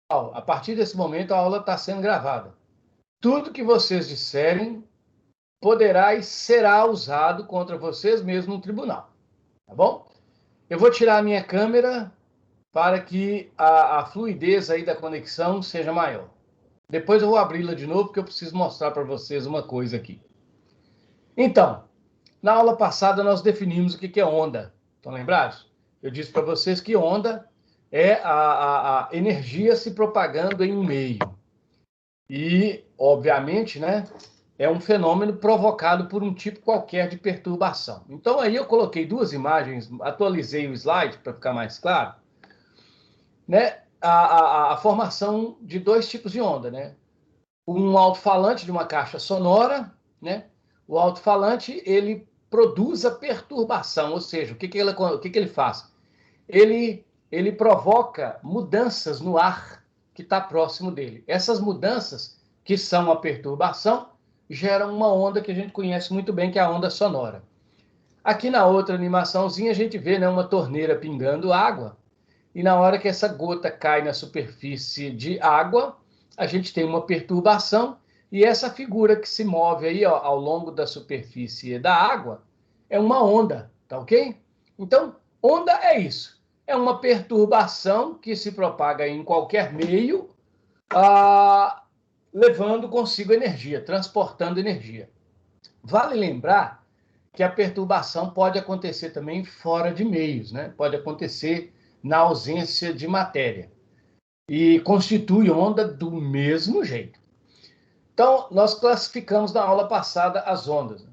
A partir desse momento, a aula está sendo gravada. Tudo que vocês disserem poderá e será usado contra vocês mesmo no tribunal, tá bom? Eu vou tirar a minha câmera para que a fluidez aí da conexão seja maior. Depois eu vou abri-la de novo, porque eu preciso mostrar para vocês uma coisa aqui. Então, na aula passada nós definimos o que é onda. Estão lembrados? Eu disse para vocês que onda é a energia se propagando em um meio. E, obviamente, né, é um fenômeno provocado por um tipo qualquer de perturbação. Então, aí eu coloquei duas imagens, atualizei o slide para ficar mais claro, né, a formação de dois tipos de onda, né? Um alto-falante de uma caixa sonora, né? O alto-falante, ele produz a perturbação, ou seja, o que ele faz? Ele provoca mudanças no ar que está próximo dele. Essas mudanças, que são a perturbação, geram uma onda que a gente conhece muito bem, que é a onda sonora. Aqui na outra animaçãozinha a gente vê, né, uma torneira pingando água, e na hora que essa gota cai na superfície de água, a gente tem uma perturbação, e essa figura que se move aí, ó, ao longo da superfície da água é uma onda, tá ok? Então, onda é isso. É uma perturbação que se propaga em qualquer meio, levando consigo energia, transportando energia. Vale lembrar que a perturbação pode acontecer também fora de meios, né? Pode acontecer na ausência de matéria. E constitui onda do mesmo jeito. Então, nós classificamos na aula passada as ondas.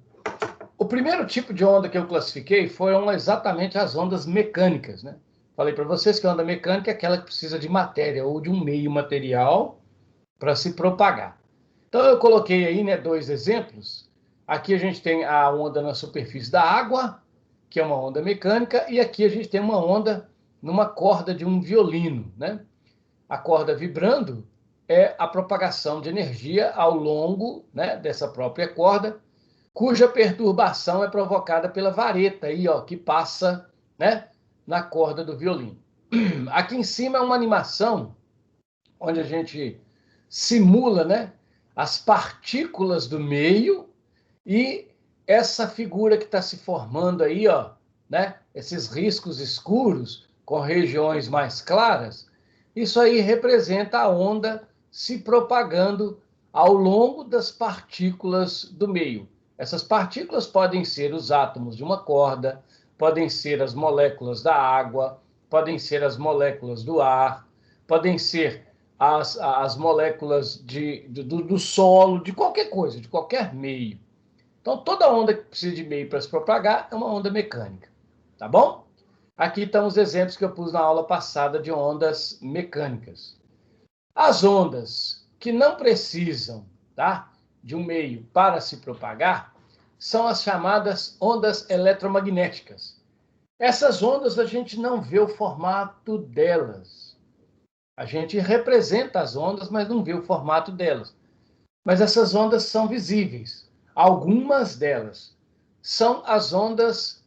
O primeiro tipo de onda que eu classifiquei foram exatamente as ondas mecânicas, né? Falei para vocês que a onda mecânica é aquela que precisa de matéria ou de um meio material para se propagar. Então, eu coloquei aí, né, dois exemplos. Aqui a gente tem a onda na superfície da água, que é uma onda mecânica, e aqui a gente tem uma onda numa corda de um violino, né? A corda vibrando é a propagação de energia ao longo, né, dessa própria corda, cuja perturbação é provocada pela vareta aí, ó, que passa, né, na corda do violino. Aqui em cima é uma animação onde a gente simula, né, as partículas do meio e essa figura que está se formando aí, ó, né, esses riscos escuros com regiões mais claras, isso aí representa a onda se propagando ao longo das partículas do meio. Essas partículas podem ser os átomos de uma corda, podem ser as moléculas da água, podem ser as moléculas do ar, podem ser as moléculas do solo, de qualquer coisa, de qualquer meio. Então, toda onda que precisa de meio para se propagar é uma onda mecânica, tá bom? Aqui estão os exemplos que eu pus na aula passada de ondas mecânicas. As ondas que não precisam, tá, de um meio para se propagar são as chamadas ondas eletromagnéticas. Essas ondas a gente não vê o formato delas. A gente representa as ondas, mas não vê o formato delas. Mas essas ondas são visíveis. Algumas delas são as ondas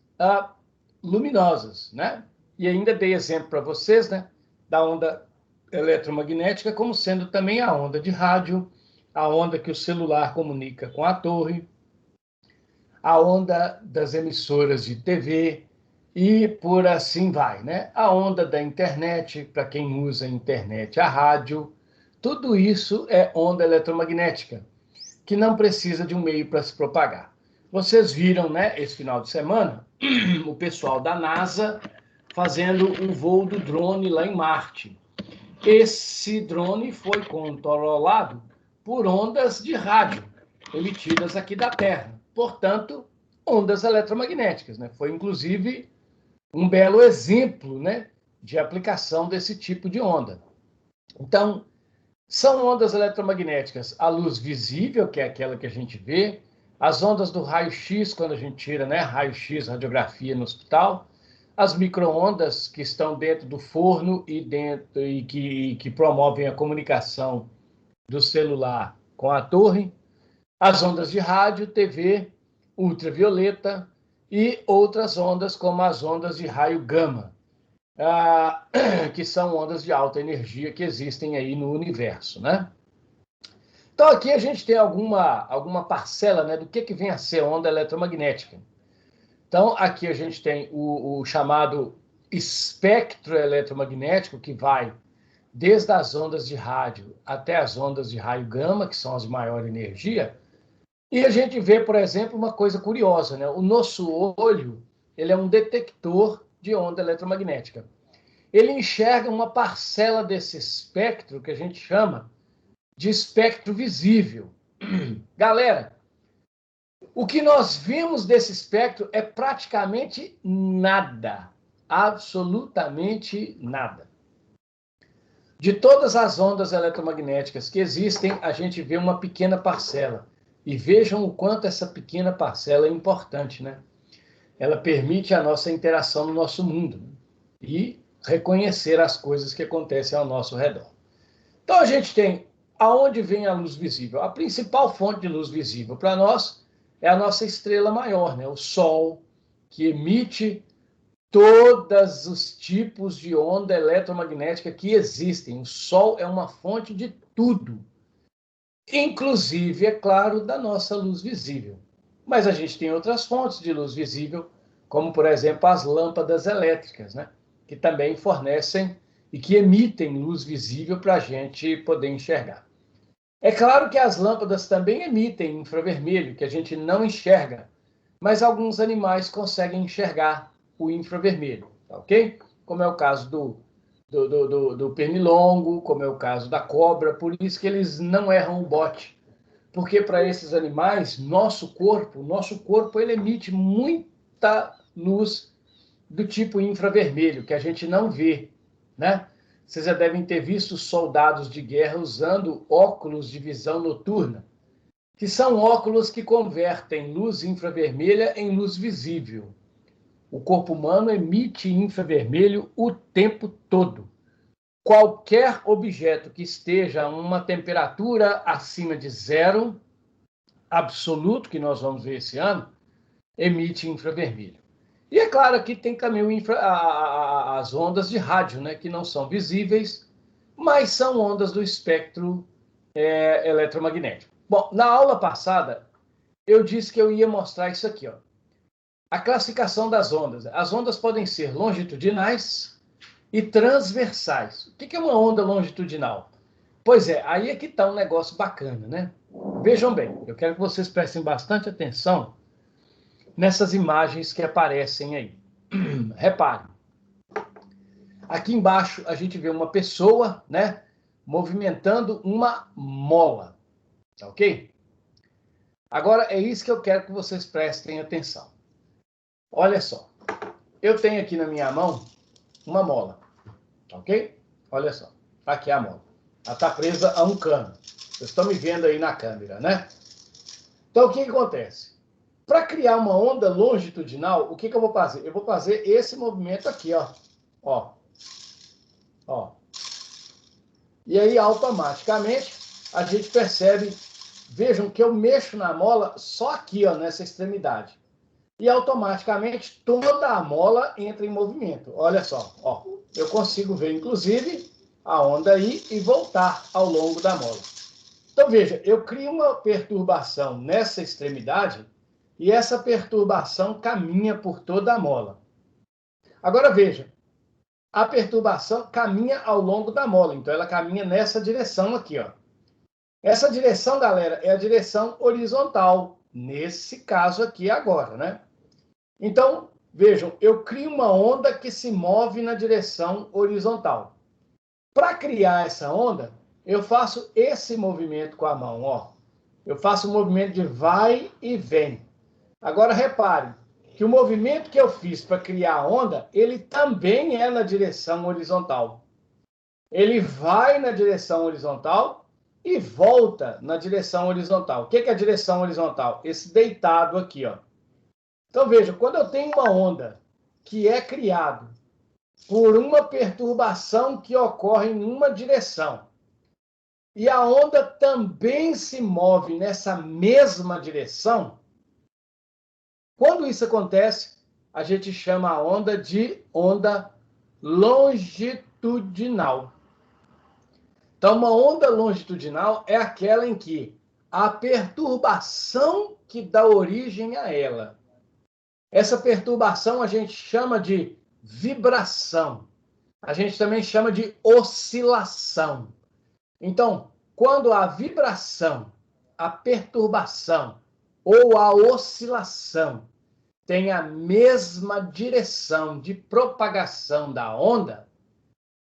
luminosas, né? E ainda dei exemplo para vocês, né, da onda eletromagnética como sendo também a onda de rádio, a onda que o celular comunica com a torre, a onda das emissoras de TV e por assim vai, né? A onda da internet, para quem usa a internet, a rádio, tudo isso é onda eletromagnética, que não precisa de um meio para se propagar. Vocês viram, né, esse final de semana, o pessoal da NASA fazendo um voo do drone lá em Marte. Esse drone foi controlado por ondas de rádio emitidas aqui da Terra. Portanto, ondas eletromagnéticas, né? Foi inclusive um belo exemplo, né, de aplicação desse tipo de onda. Então, são ondas eletromagnéticas, a luz visível, que é aquela que a gente vê, as ondas do raio-x, quando a gente tira, né, raio-x, radiografia no hospital, as micro-ondas que estão dentro do forno e que promovem a comunicação do celular com a torre, as ondas de rádio, TV, ultravioleta e outras ondas, como as ondas de raio gama. que são ondas de alta energia que existem aí no universo, né? Então, aqui a gente tem alguma parcela, né, do que vem a ser onda eletromagnética. Então, aqui a gente tem o chamado espectro eletromagnético, que vai desde as ondas de rádio até as ondas de raio gama, que são as de maior energia. E a gente vê, por exemplo, uma coisa curiosa, né? O nosso olho, ele é um detector de onda eletromagnética. Ele enxerga uma parcela desse espectro que a gente chama de espectro visível. Galera, o que nós vemos desse espectro é praticamente nada, absolutamente nada. De todas as ondas eletromagnéticas que existem, a gente vê uma pequena parcela. E vejam o quanto essa pequena parcela é importante, né? Ela permite a nossa interação no nosso mundo, né? E reconhecer as coisas que acontecem ao nosso redor. Então a gente tem aonde vem a luz visível. A principal fonte de luz visível para nós é a nossa estrela maior, né? O Sol, que emite todos os tipos de onda eletromagnética que existem. O Sol é uma fonte de tudo, inclusive, é claro, da nossa luz visível. Mas a gente tem outras fontes de luz visível, como, por exemplo, as lâmpadas elétricas, né? Que também fornecem e que emitem luz visível para a gente poder enxergar. É claro que as lâmpadas também emitem infravermelho, que a gente não enxerga, mas alguns animais conseguem enxergar o infravermelho, tá ok? Como é o caso do pernilongo, como é o caso da cobra, por isso que eles não erram o bote. Porque para esses animais, nosso corpo ele emite muita luz do tipo infravermelho, que a gente não vê, né? Vocês já devem ter visto soldados de guerra usando óculos de visão noturna, que são óculos que convertem luz infravermelha em luz visível. O corpo humano emite infravermelho o tempo todo. Qualquer objeto que esteja a uma temperatura acima de zero, absoluto, que nós vamos ver esse ano, emite infravermelho. E é claro que tem também as ondas de rádio, né, que não são visíveis, mas são ondas do espectro eletromagnético. Bom, na aula passada, eu disse que eu ia mostrar isso aqui, ó. A classificação das ondas. As ondas podem ser longitudinais e transversais. O que é uma onda longitudinal? Pois é, aí é que está um negócio bacana, né? Vejam bem, eu quero que vocês prestem bastante atenção nessas imagens que aparecem aí. Reparem. Aqui embaixo a gente vê uma pessoa, né, movimentando uma mola, tá ok? Agora é isso que eu quero que vocês prestem atenção. Olha só, eu tenho aqui na minha mão uma mola, tá ok? Olha só, aqui é a mola. Ela está presa a um cano. Vocês estão me vendo aí na câmera, né? Então o que acontece? Para criar uma onda longitudinal, o que eu vou fazer? Eu vou fazer esse movimento aqui, ó. Ó. Ó. E aí, automaticamente, a gente percebe, vejam que eu mexo na mola só aqui, ó, nessa extremidade. E automaticamente toda a mola entra em movimento. Olha só, ó. Eu consigo ver, inclusive, a onda aí e voltar ao longo da mola. Então, veja, eu crio uma perturbação nessa extremidade e essa perturbação caminha por toda a mola. Agora, veja, a perturbação caminha ao longo da mola, então ela caminha nessa direção aqui, ó. Essa direção, galera, é a direção horizontal, nesse caso aqui agora, né? Então, vejam, eu crio uma onda que se move na direção horizontal. Para criar essa onda, eu faço esse movimento com a mão, ó. Eu faço um movimento de vai e vem. Agora, reparem que o movimento que eu fiz para criar a onda, ele também é na direção horizontal. Ele vai na direção horizontal e volta na direção horizontal. O que é a direção horizontal? Esse deitado aqui, ó. Então, veja, quando eu tenho uma onda que é criada por uma perturbação que ocorre em uma direção, e a onda também se move nessa mesma direção, quando isso acontece, a gente chama a onda de onda longitudinal. Então, uma onda longitudinal é aquela em que a perturbação que dá origem a ela. Essa perturbação a gente chama de vibração. A gente também chama de oscilação. Então, quando a vibração, a perturbação ou a oscilação tem a mesma direção de propagação da onda,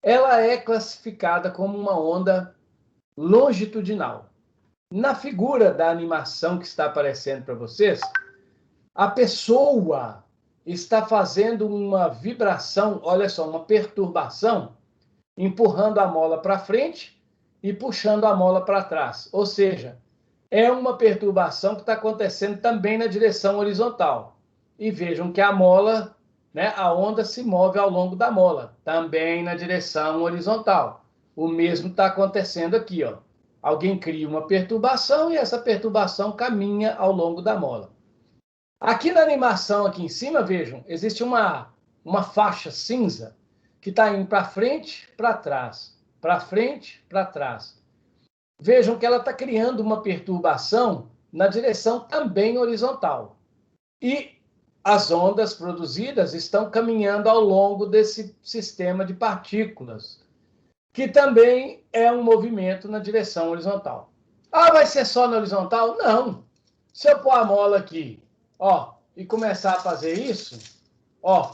ela é classificada como uma onda longitudinal. Na figura da animação que está aparecendo para vocês, a pessoa está fazendo uma vibração, olha só, uma perturbação, empurrando a mola para frente e puxando a mola para trás. Ou seja, é uma perturbação que está acontecendo também na direção horizontal. E vejam que a mola, né, a onda se move ao longo da mola, também na direção horizontal. O mesmo está acontecendo aqui, ó. Alguém cria uma perturbação e essa perturbação caminha ao longo da mola. Aqui na animação, aqui em cima, vejam, existe uma faixa cinza que está indo para frente, para trás, para frente, para trás. Vejam que ela está criando uma perturbação na direção também horizontal. E as ondas produzidas estão caminhando ao longo desse sistema de partículas, que também é um movimento na direção horizontal. Ah, vai ser só na horizontal? Não. Se eu pôr a mola aqui, ó, e começar a fazer isso, ó,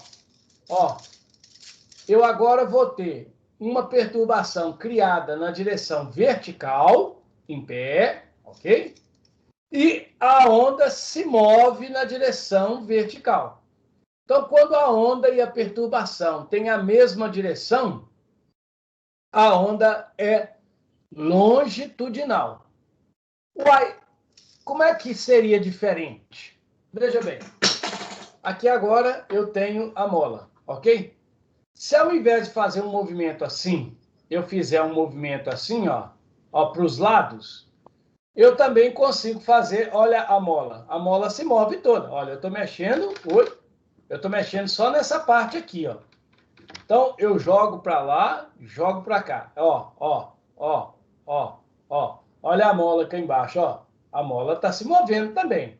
eu agora vou ter uma perturbação criada na direção vertical, em pé, ok? E a onda se move na direção vertical. Então, quando a onda e a perturbação têm a mesma direção, a onda é longitudinal. Uai, como é que seria diferente? Veja bem, aqui agora eu tenho a mola, ok? Se ao invés de fazer um movimento assim, eu fizer um movimento assim, ó para os lados, eu também consigo fazer, olha a mola se move toda, olha, eu estou mexendo, eu estou mexendo só nessa parte aqui, ó. Então, eu jogo para lá, jogo para cá, olha a mola aqui embaixo, ó, a mola está se movendo também.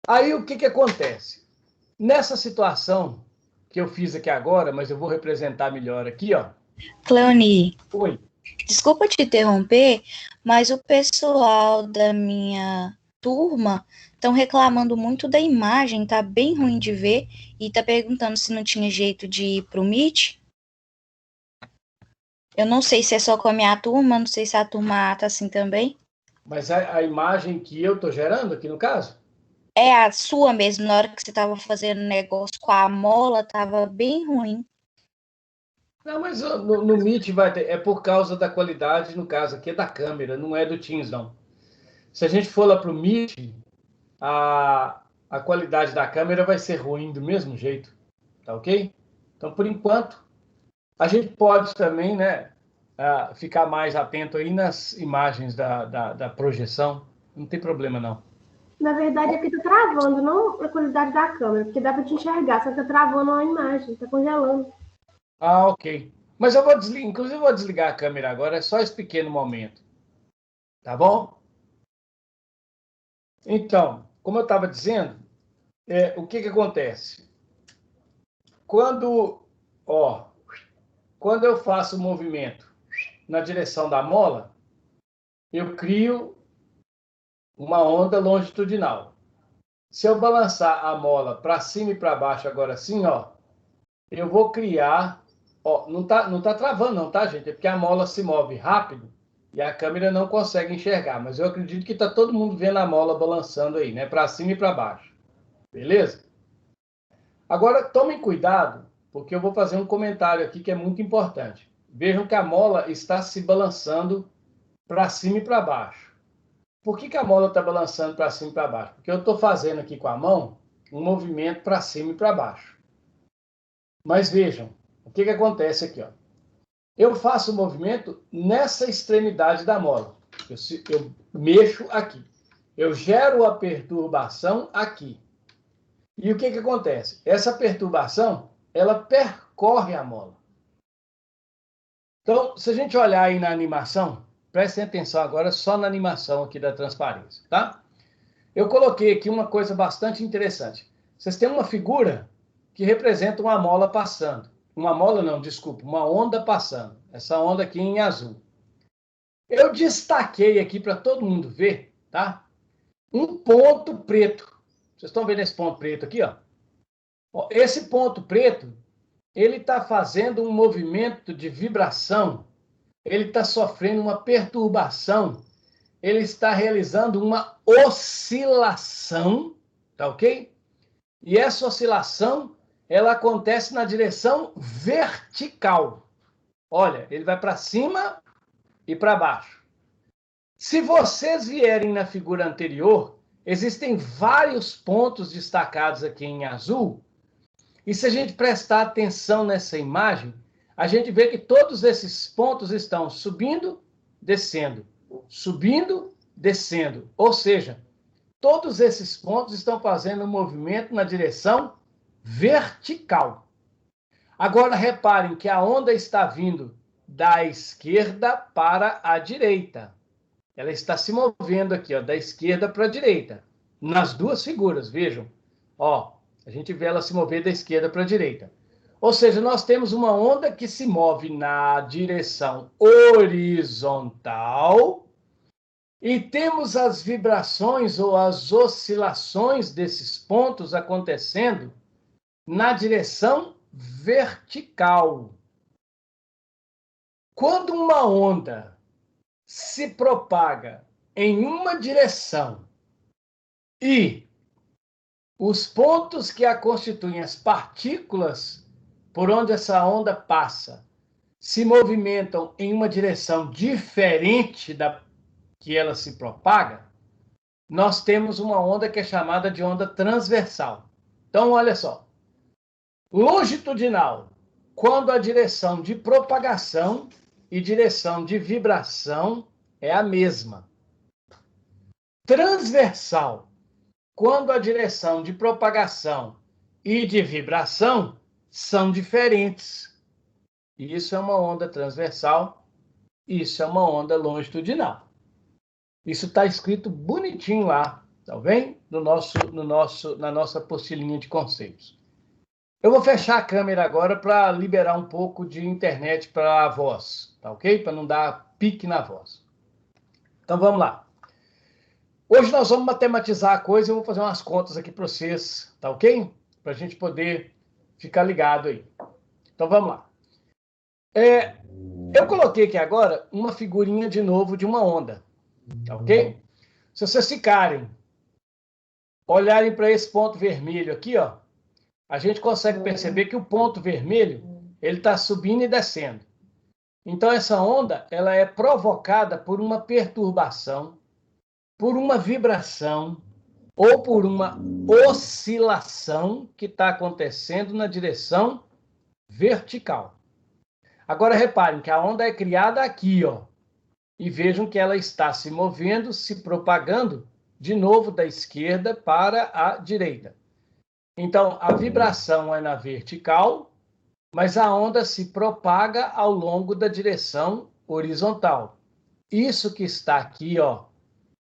Aí, o que acontece? Nessa situação que eu fiz aqui agora, mas eu vou representar melhor aqui, ó. Cleoni, Oi. Desculpa te interromper, mas o pessoal da minha turma estão reclamando muito da imagem, tá bem ruim de ver, e tá perguntando se não tinha jeito de ir pro Meet. Eu não sei se é só com a minha turma, não sei se a turma A tá assim também. Mas a imagem que eu tô gerando aqui no caso? É a sua mesmo, na hora que você tava fazendo negócio com a mola, tava bem ruim. Não, mas no Meet vai ter. É por causa da qualidade, no caso aqui, é da câmera, não é do Teams, não. Se a gente for lá para o Meet, a qualidade da câmera vai ser ruim do mesmo jeito, tá ok? Então, por enquanto, a gente pode também, né, ficar mais atento aí nas imagens da projeção. Não tem problema, não. Na verdade, aqui tá travando, não a qualidade da câmera, porque dá para te enxergar, só que tá travando a imagem, tá congelando. Ah, ok. Mas eu vou desligar, inclusive eu vou desligar a câmera agora, é só esse pequeno momento. Tá bom? Então, como eu estava dizendo, o que acontece? Quando eu faço o movimento na direção da mola, eu crio uma onda longitudinal. Se eu balançar a mola para cima e para baixo agora assim, eu vou criar, não tá travando não, tá, gente? É porque a mola se move rápido e a câmera não consegue enxergar, mas eu acredito que está todo mundo vendo a mola balançando aí, né? Para cima e para baixo. Beleza? Agora, tomem cuidado, porque eu vou fazer um comentário aqui que é muito importante. Vejam que a mola está se balançando para cima e para baixo. Por que a mola está balançando para cima e para baixo? Porque eu estou fazendo aqui com a mão um movimento para cima e para baixo. Mas vejam, o que acontece aqui? Eu faço o movimento nessa extremidade da mola. Eu mexo aqui. Eu gero a perturbação aqui. E o que acontece? Essa perturbação, ela percorre a mola. Então, se a gente olhar aí na animação, prestem atenção agora só na animação aqui da transparência, tá? Eu coloquei aqui uma coisa bastante interessante. Vocês têm uma figura que representa uma mola passando. Uma mola não, desculpa, uma onda passando. Essa onda aqui em azul. Eu destaquei aqui para todo mundo ver, tá? Um ponto preto. Vocês estão vendo esse ponto preto aqui, ó? Esse ponto preto, ele está fazendo um movimento de vibração, ele está sofrendo uma perturbação, ele está realizando uma oscilação, tá ok? E essa oscilação, ela acontece na direção vertical. Olha, ele vai para cima e para baixo. Se vocês vierem na figura anterior, existem vários pontos destacados aqui em azul. E se a gente prestar atenção nessa imagem, a gente vê que todos esses pontos estão subindo, descendo, subindo, descendo. Ou seja, todos esses pontos estão fazendo um movimento na direção vertical. Agora, reparem que a onda está vindo da esquerda para a direita. Ela está se movendo aqui, ó, da esquerda para a direita. Nas duas figuras, vejam. Ó, a gente vê ela se mover da esquerda para a direita. Ou seja, nós temos uma onda que se move na direção horizontal e temos as vibrações ou as oscilações desses pontos acontecendo na direção vertical. Quando uma onda se propaga em uma direção e os pontos que a constituem, as partículas por onde essa onda passa, se movimentam em uma direção diferente da que ela se propaga, nós temos uma onda que é chamada de onda transversal. Então, olha só. Longitudinal, quando a direção de propagação e direção de vibração é a mesma. Transversal, quando a direção de propagação e de vibração são diferentes. Isso é uma onda transversal, isso é uma onda longitudinal. Isso está escrito bonitinho lá, tá vendo? Na nossa apostilinha de conceitos. Eu vou fechar a câmera agora para liberar um pouco de internet para a voz, tá ok? Para não dar pique na voz. Então vamos lá. Hoje nós vamos matematizar a coisa e eu vou fazer umas contas aqui para vocês, tá ok? Para a gente poder ficar ligado aí. Então vamos lá. Eu coloquei aqui agora uma figurinha de novo de uma onda, tá ok? Se vocês ficarem, olharem para esse ponto vermelho aqui, ó, a gente consegue perceber que o ponto vermelho ele está subindo e descendo. Então essa onda ela é provocada por uma perturbação, por uma vibração ou por uma oscilação que está acontecendo na direção vertical. Agora reparem que a onda é criada aqui, ó, e vejam que ela está se movendo, se propagando de novo da esquerda para a direita. Então, a vibração é na vertical, mas a onda se propaga ao longo da direção horizontal. Isso que está aqui, ó,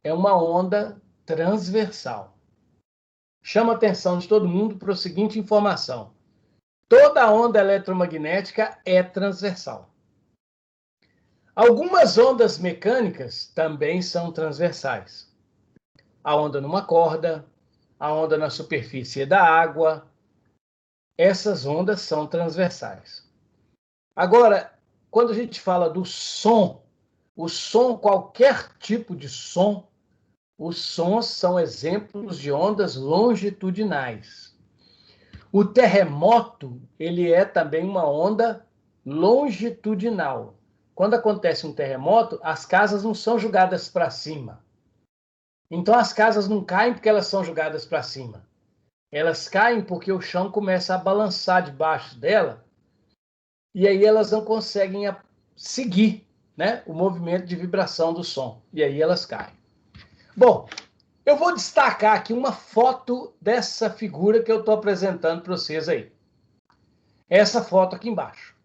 é uma onda transversal. Chama a atenção de todo mundo para a seguinte informação. Toda onda eletromagnética é transversal. Algumas ondas mecânicas também são transversais. A onda numa corda, a onda na superfície da água, essas ondas são transversais. Agora, quando a gente fala do som, o som, qualquer tipo de som, os sons são exemplos de ondas longitudinais. O terremoto, ele é também uma onda longitudinal. Quando acontece um terremoto, as casas não são jogadas para cima. Então, as casas não caem porque elas são jogadas para cima. Elas caem porque o chão começa a balançar debaixo dela e aí elas não conseguem seguir, né, o movimento de vibração do som. E aí elas caem. Bom, eu vou destacar aqui uma foto dessa figura que eu estou apresentando para vocês aí. Essa foto aqui embaixo.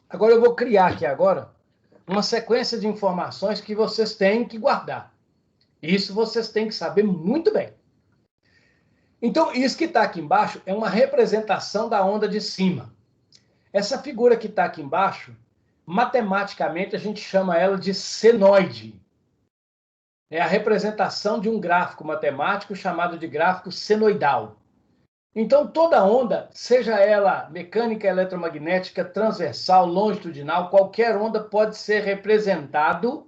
Agora eu vou criar aqui agora uma sequência de informações que vocês têm que guardar. Isso vocês têm que saber muito bem. Então, isso que está aqui embaixo é uma representação da onda de cima. Essa figura que está aqui embaixo, matematicamente, a gente chama ela de senoide. É a representação de um gráfico matemático chamado de gráfico senoidal. Então, toda onda, seja ela mecânica, eletromagnética, transversal, longitudinal, qualquer onda pode ser representado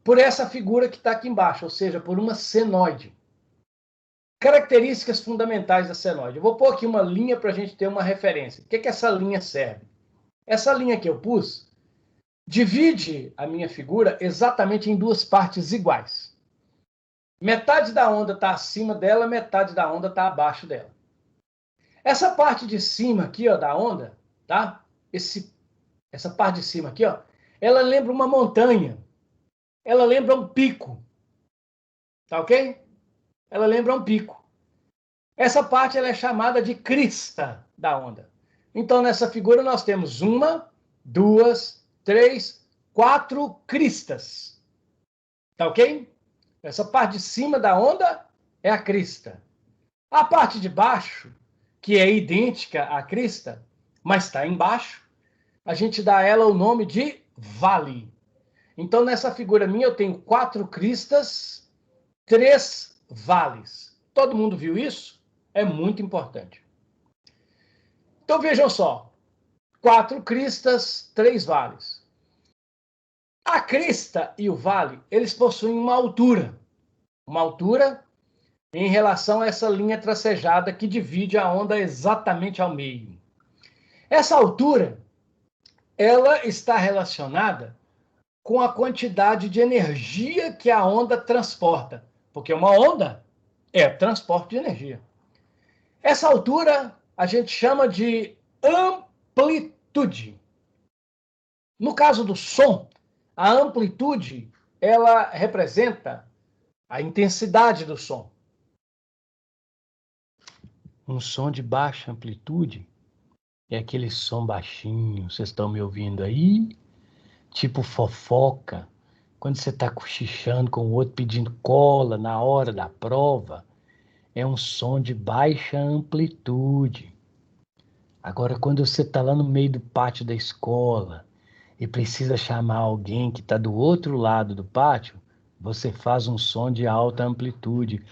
por essa figura que está aqui embaixo, ou seja, por uma senoide. Características fundamentais da senoide. Eu vou pôr aqui uma linha para a gente ter uma referência. O que essa linha serve? Essa linha que eu pus divide a minha figura exatamente em duas partes iguais. Metade da onda está acima dela, metade da onda está abaixo dela. Essa parte de cima aqui, ó, da onda, tá? Essa parte de cima aqui, ó, ela lembra uma montanha. Ela lembra um pico. Tá ok? Ela lembra um pico. Essa parte ela é chamada de crista da onda. Então, nessa figura, nós temos 1, 2, 3, 4 cristas. Tá ok? Essa parte de cima da onda é a crista. A parte de baixo, que é idêntica à crista, mas está embaixo, a gente dá a ela o nome de vale. Então, nessa figura minha, eu tenho 4 cristas, 3 vales. Todo mundo viu isso? É muito importante. Então, vejam só. 4 cristas, 3 vales. A crista e o vale, eles possuem uma altura. Uma altura em relação a essa linha tracejada que divide a onda exatamente ao meio. Essa altura, ela está relacionada com a quantidade de energia que a onda transporta. Porque uma onda é transporte de energia. Essa altura a gente chama de amplitude. No caso do som, a amplitude, ela representa a intensidade do som. Um som de baixa amplitude é aquele som baixinho, vocês estão me ouvindo aí? Tipo fofoca, quando você está cochichando com o outro pedindo cola na hora da prova, é um som de baixa amplitude. Agora, quando você está lá no meio do pátio da escola e precisa chamar alguém que está do outro lado do pátio, você faz um som de alta amplitude.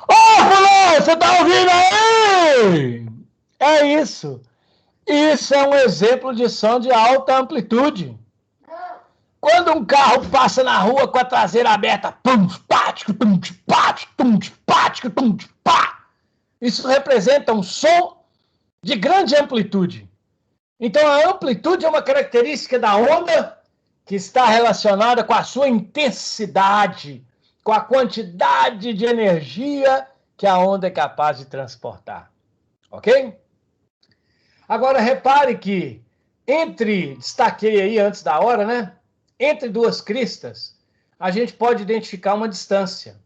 Ô, fulano, você está ouvindo aí? É isso. Isso é um exemplo de som de alta amplitude. Quando um carro passa na rua com a traseira aberta, pum, pático, pum, pático, pum, pático, pum, pá. Isso representa um som de grande amplitude. Então, a amplitude é uma característica da onda que está relacionada com a sua intensidade, com a quantidade de energia que a onda é capaz de transportar. Ok? Agora, repare que destaquei aí antes da hora, né? Entre duas cristas, a gente pode identificar uma distância,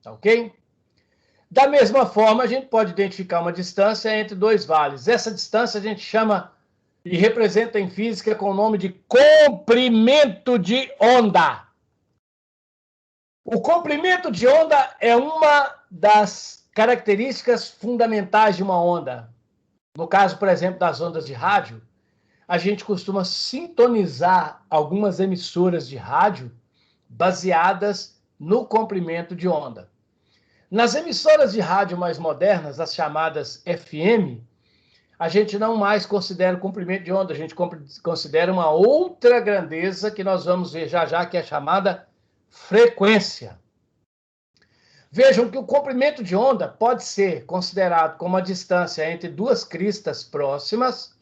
ok? Da mesma forma, a gente pode identificar uma distância entre dois vales. Essa distância a gente chama e representa em física com o nome de comprimento de onda. O comprimento de onda é uma das características fundamentais de uma onda. No caso, por exemplo, das ondas de rádio, a gente costuma sintonizar algumas emissoras de rádio baseadas no comprimento de onda. Nas emissoras de rádio mais modernas, as chamadas FM, a gente não mais considera o comprimento de onda, a gente considera uma outra grandeza que nós vamos ver já já, que é chamada frequência. Vejam que o comprimento de onda pode ser considerado como a distância entre duas cristas próximas,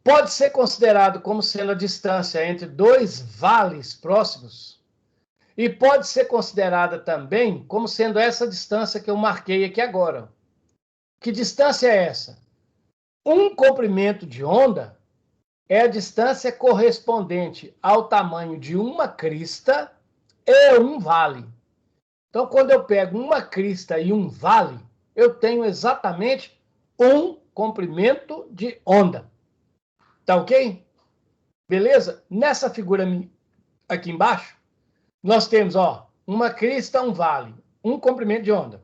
pode ser considerado como sendo a distância entre dois vales próximos, e pode ser considerada também como sendo essa distância que eu marquei aqui agora. Que distância é essa? Um comprimento de onda é a distância correspondente ao tamanho de uma crista e um vale. Então, quando eu pego uma crista e um vale, eu tenho exatamente um comprimento de onda. Tá ok? Beleza? Nessa figura aqui embaixo, nós temos, ó, uma crista, um vale, um comprimento de onda.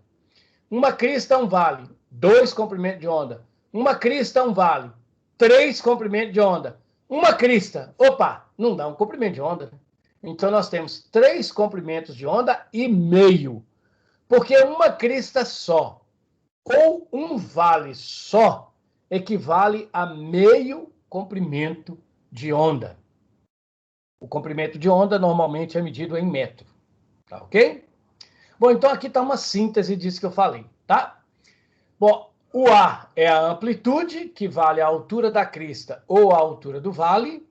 Uma crista, um vale, 2 comprimentos de onda. Uma crista, um vale, 3 comprimentos de onda. Uma crista, opa, não dá um comprimento de onda. Então, nós temos 3 comprimentos de onda e meio. Porque uma crista só ou um vale só equivale a meio comprimento de onda. O comprimento de onda normalmente é medido em metro. Tá ok? Bom, então aqui está uma síntese disso que eu falei, tá? Bom, o A é a amplitude, que vale a altura da crista ou a altura do vale.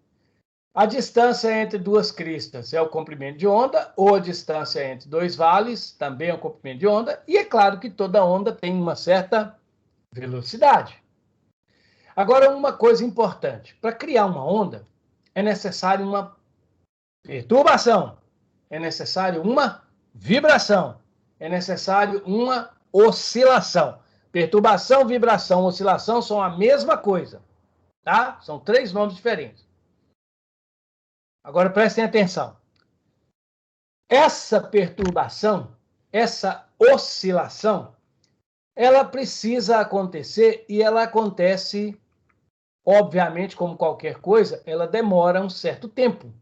A distância entre duas cristas é o comprimento de onda, ou a distância entre dois vales também é o comprimento de onda. E é claro que toda onda tem uma certa velocidade. Agora, uma coisa importante. Para criar uma onda, é necessário uma perturbação, é necessário uma vibração, é necessário uma oscilação. Perturbação, vibração, oscilação são a mesma coisa, tá? São 3 nomes diferentes. Agora prestem atenção. Essa perturbação, essa oscilação, ela precisa acontecer e ela acontece, obviamente, como qualquer coisa, ela demora um certo tempo.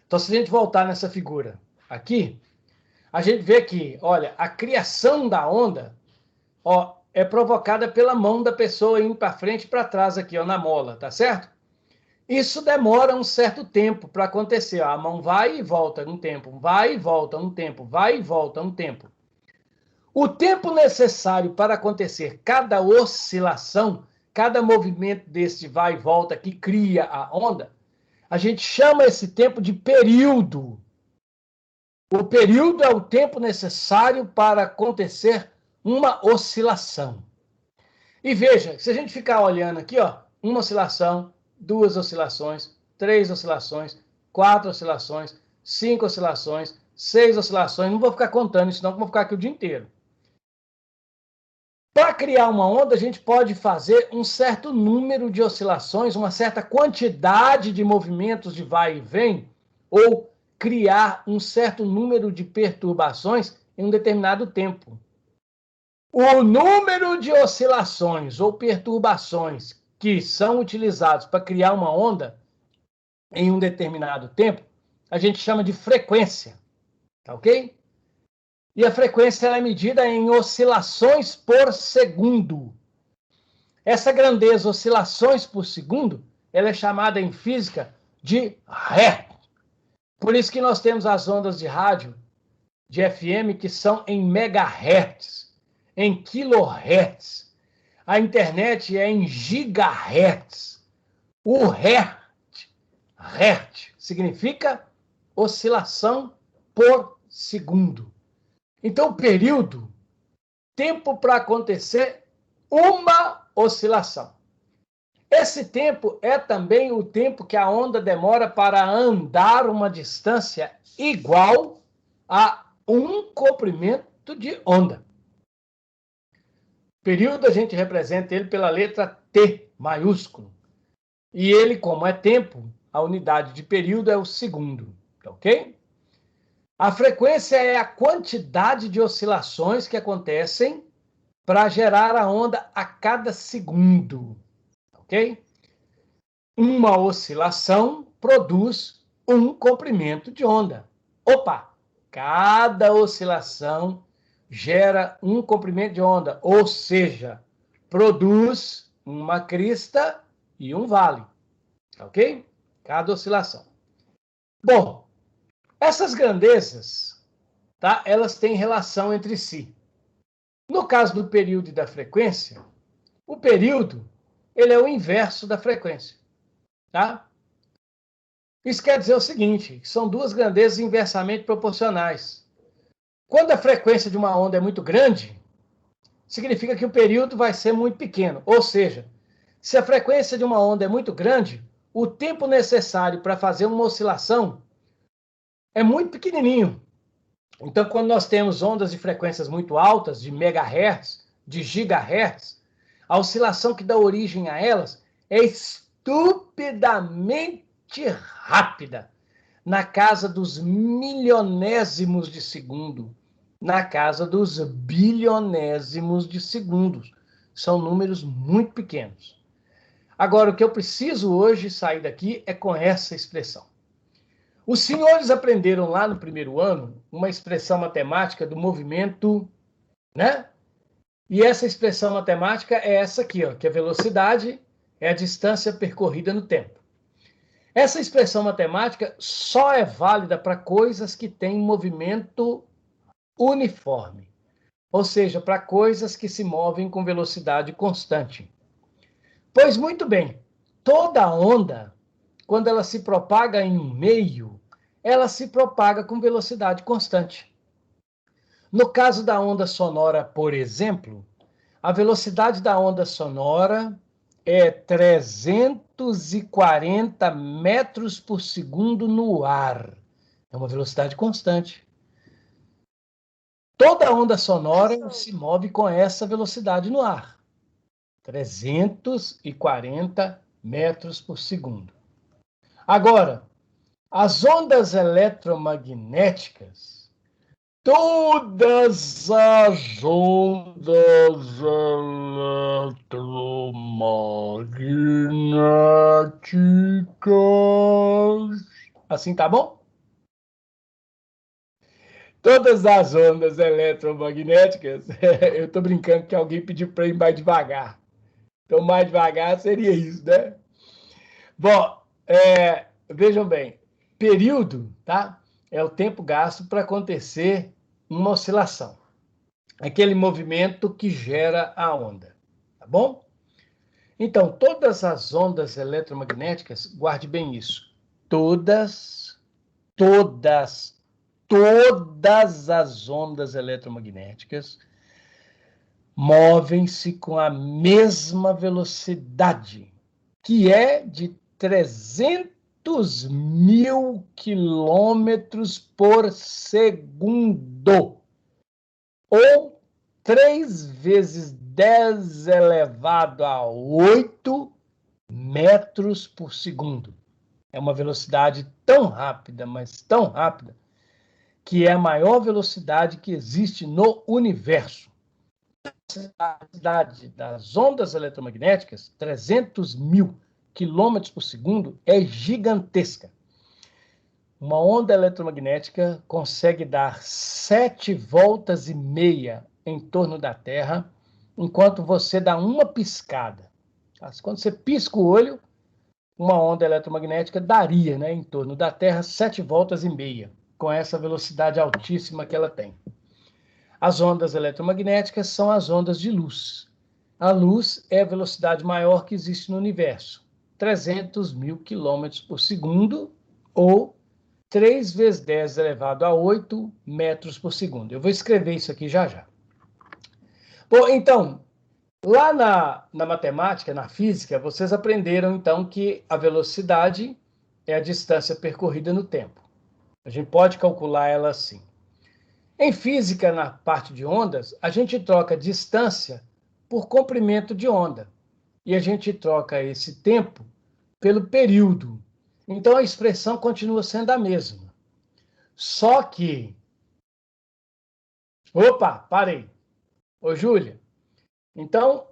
Então, se a gente voltar nessa figura aqui, a gente vê que, olha, a criação da onda, ó, é provocada pela mão da pessoa indo para frente e para trás aqui, ó, na mola, tá certo? Isso demora um certo tempo para acontecer. Ó, a mão vai e volta um tempo, vai e volta um tempo, vai e volta um tempo. O tempo necessário para acontecer cada oscilação, cada movimento desse vai e volta que cria a onda, a gente chama esse tempo de período. O período é o tempo necessário para acontecer uma oscilação. E veja, se a gente ficar olhando aqui, ó, uma oscilação, 2 oscilações, 3 oscilações, 4 oscilações, 5 oscilações, 6 oscilações, não vou ficar contando isso não, porque eu vou ficar aqui o dia inteiro. Para criar uma onda, a gente pode fazer um certo número de oscilações, uma certa quantidade de movimentos de vai e vem, ou criar um certo número de perturbações em um determinado tempo. O número de oscilações ou perturbações que são utilizados para criar uma onda em um determinado tempo, a gente chama de frequência, tá ok? E a frequência ela é medida em oscilações por segundo. Essa grandeza, oscilações por segundo, ela é chamada em física de Hertz. Por isso que nós temos as ondas de rádio, de FM, que são em megahertz, em kilohertz. A internet é em gigahertz. O Hertz significa oscilação por segundo. Então, período, tempo para acontecer uma oscilação. Esse tempo é também o tempo que a onda demora para andar uma distância igual a um comprimento de onda. Período, a gente representa ele pela letra T maiúsculo. E ele, como é tempo, a unidade de período é o segundo, ok? A frequência é a quantidade de oscilações que acontecem para gerar a onda a cada segundo, ok? Uma oscilação produz um comprimento de onda. Opa! Cada oscilação gera um comprimento de onda, ou seja, produz uma crista e um vale, ok? Cada oscilação. Bom, essas grandezas, tá? Elas têm relação entre si. No caso do período e da frequência, o período ele é o inverso da frequência, tá? Isso quer dizer o seguinte, são duas grandezas inversamente proporcionais. Quando a frequência de uma onda é muito grande, significa que o período vai ser muito pequeno. Ou seja, se a frequência de uma onda é muito grande, o tempo necessário para fazer uma oscilação é muito pequenininho. Então, quando nós temos ondas de frequências muito altas, de megahertz, de gigahertz, a oscilação que dá origem a elas é estupidamente rápida, na casa dos milionésimos de segundo, na casa dos bilionésimos de segundos. São números muito pequenos. Agora, o que eu preciso hoje sair daqui é com essa expressão. Os senhores aprenderam lá no primeiro ano uma expressão matemática do movimento, né? E essa expressão matemática é essa aqui, ó, que a velocidade é a distância percorrida no tempo. Essa expressão matemática só é válida para coisas que têm movimento uniforme, ou seja, para coisas que se movem com velocidade constante. Pois muito bem, toda onda, quando ela se propaga em um meio, ela se propaga com velocidade constante. No caso da onda sonora, por exemplo, a velocidade da onda sonora é 340 metros por segundo no ar. É uma velocidade constante. Toda onda sonora se move com essa velocidade no ar. 340 metros por segundo. Agora, as ondas eletromagnéticas, todas as ondas eletromagnéticas. Assim tá bom? Todas as ondas eletromagnéticas, eu estou brincando que alguém pediu para ir mais devagar. Então, mais devagar seria isso, né? Bom, vejam bem, período, tá? É o tempo gasto para acontecer uma oscilação. Aquele movimento que gera a onda, tá bom? Então, todas as ondas eletromagnéticas, guarde bem isso, todas as ondas eletromagnéticas movem-se com a mesma velocidade, que é de 300 mil quilômetros por segundo, ou 3 vezes 10 elevado a 8 metros por segundo. É uma velocidade tão rápida, mas tão rápida, que é a maior velocidade que existe no universo. A velocidade das ondas eletromagnéticas, 300 mil quilômetros por segundo, é gigantesca. Uma onda eletromagnética consegue dar 7 voltas e meia em torno da Terra, enquanto você dá uma piscada. Quando você pisca o olho, uma onda eletromagnética daria, né, em torno da Terra 7 voltas e meia, com essa velocidade altíssima que ela tem. As ondas eletromagnéticas são as ondas de luz. A luz é a velocidade maior que existe no universo, 300 mil quilômetros por segundo, ou 3 vezes 10 elevado a 8 metros por segundo. Eu vou escrever isso aqui já já. Bom, então, lá na matemática, na física, vocês aprenderam, então, que a velocidade é a distância percorrida no tempo. A gente pode calcular ela assim. Em física, na parte de ondas, a gente troca distância por comprimento de onda. E a gente troca esse tempo pelo período. Então, a expressão continua sendo a mesma. Só que... Opa, parei. Ô, Júlia, então,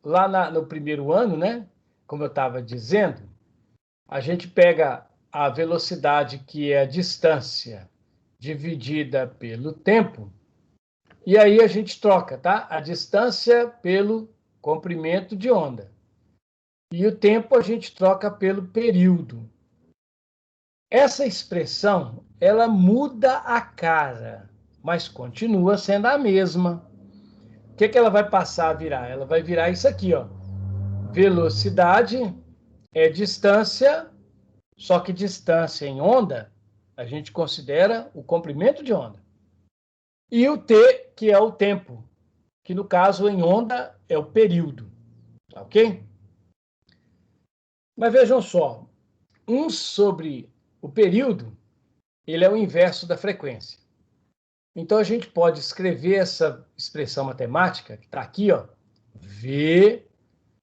lá no primeiro ano, né, como eu estava dizendo, a gente pega a velocidade, que é a distância dividida pelo tempo, e aí a gente troca, tá? A distância pelo comprimento de onda. E o tempo a gente troca pelo período. Essa expressão, ela muda a cara, mas continua sendo a mesma. O que ela vai passar a virar? Ela vai virar isso aqui, ó. Velocidade é distância, só que distância em onda, a gente considera o comprimento de onda. E o T, que é o tempo, que no caso em onda é o período, ok? Mas vejam só, 1 sobre o período, ele é o inverso da frequência. Então a gente pode escrever essa expressão matemática, que está aqui, ó, V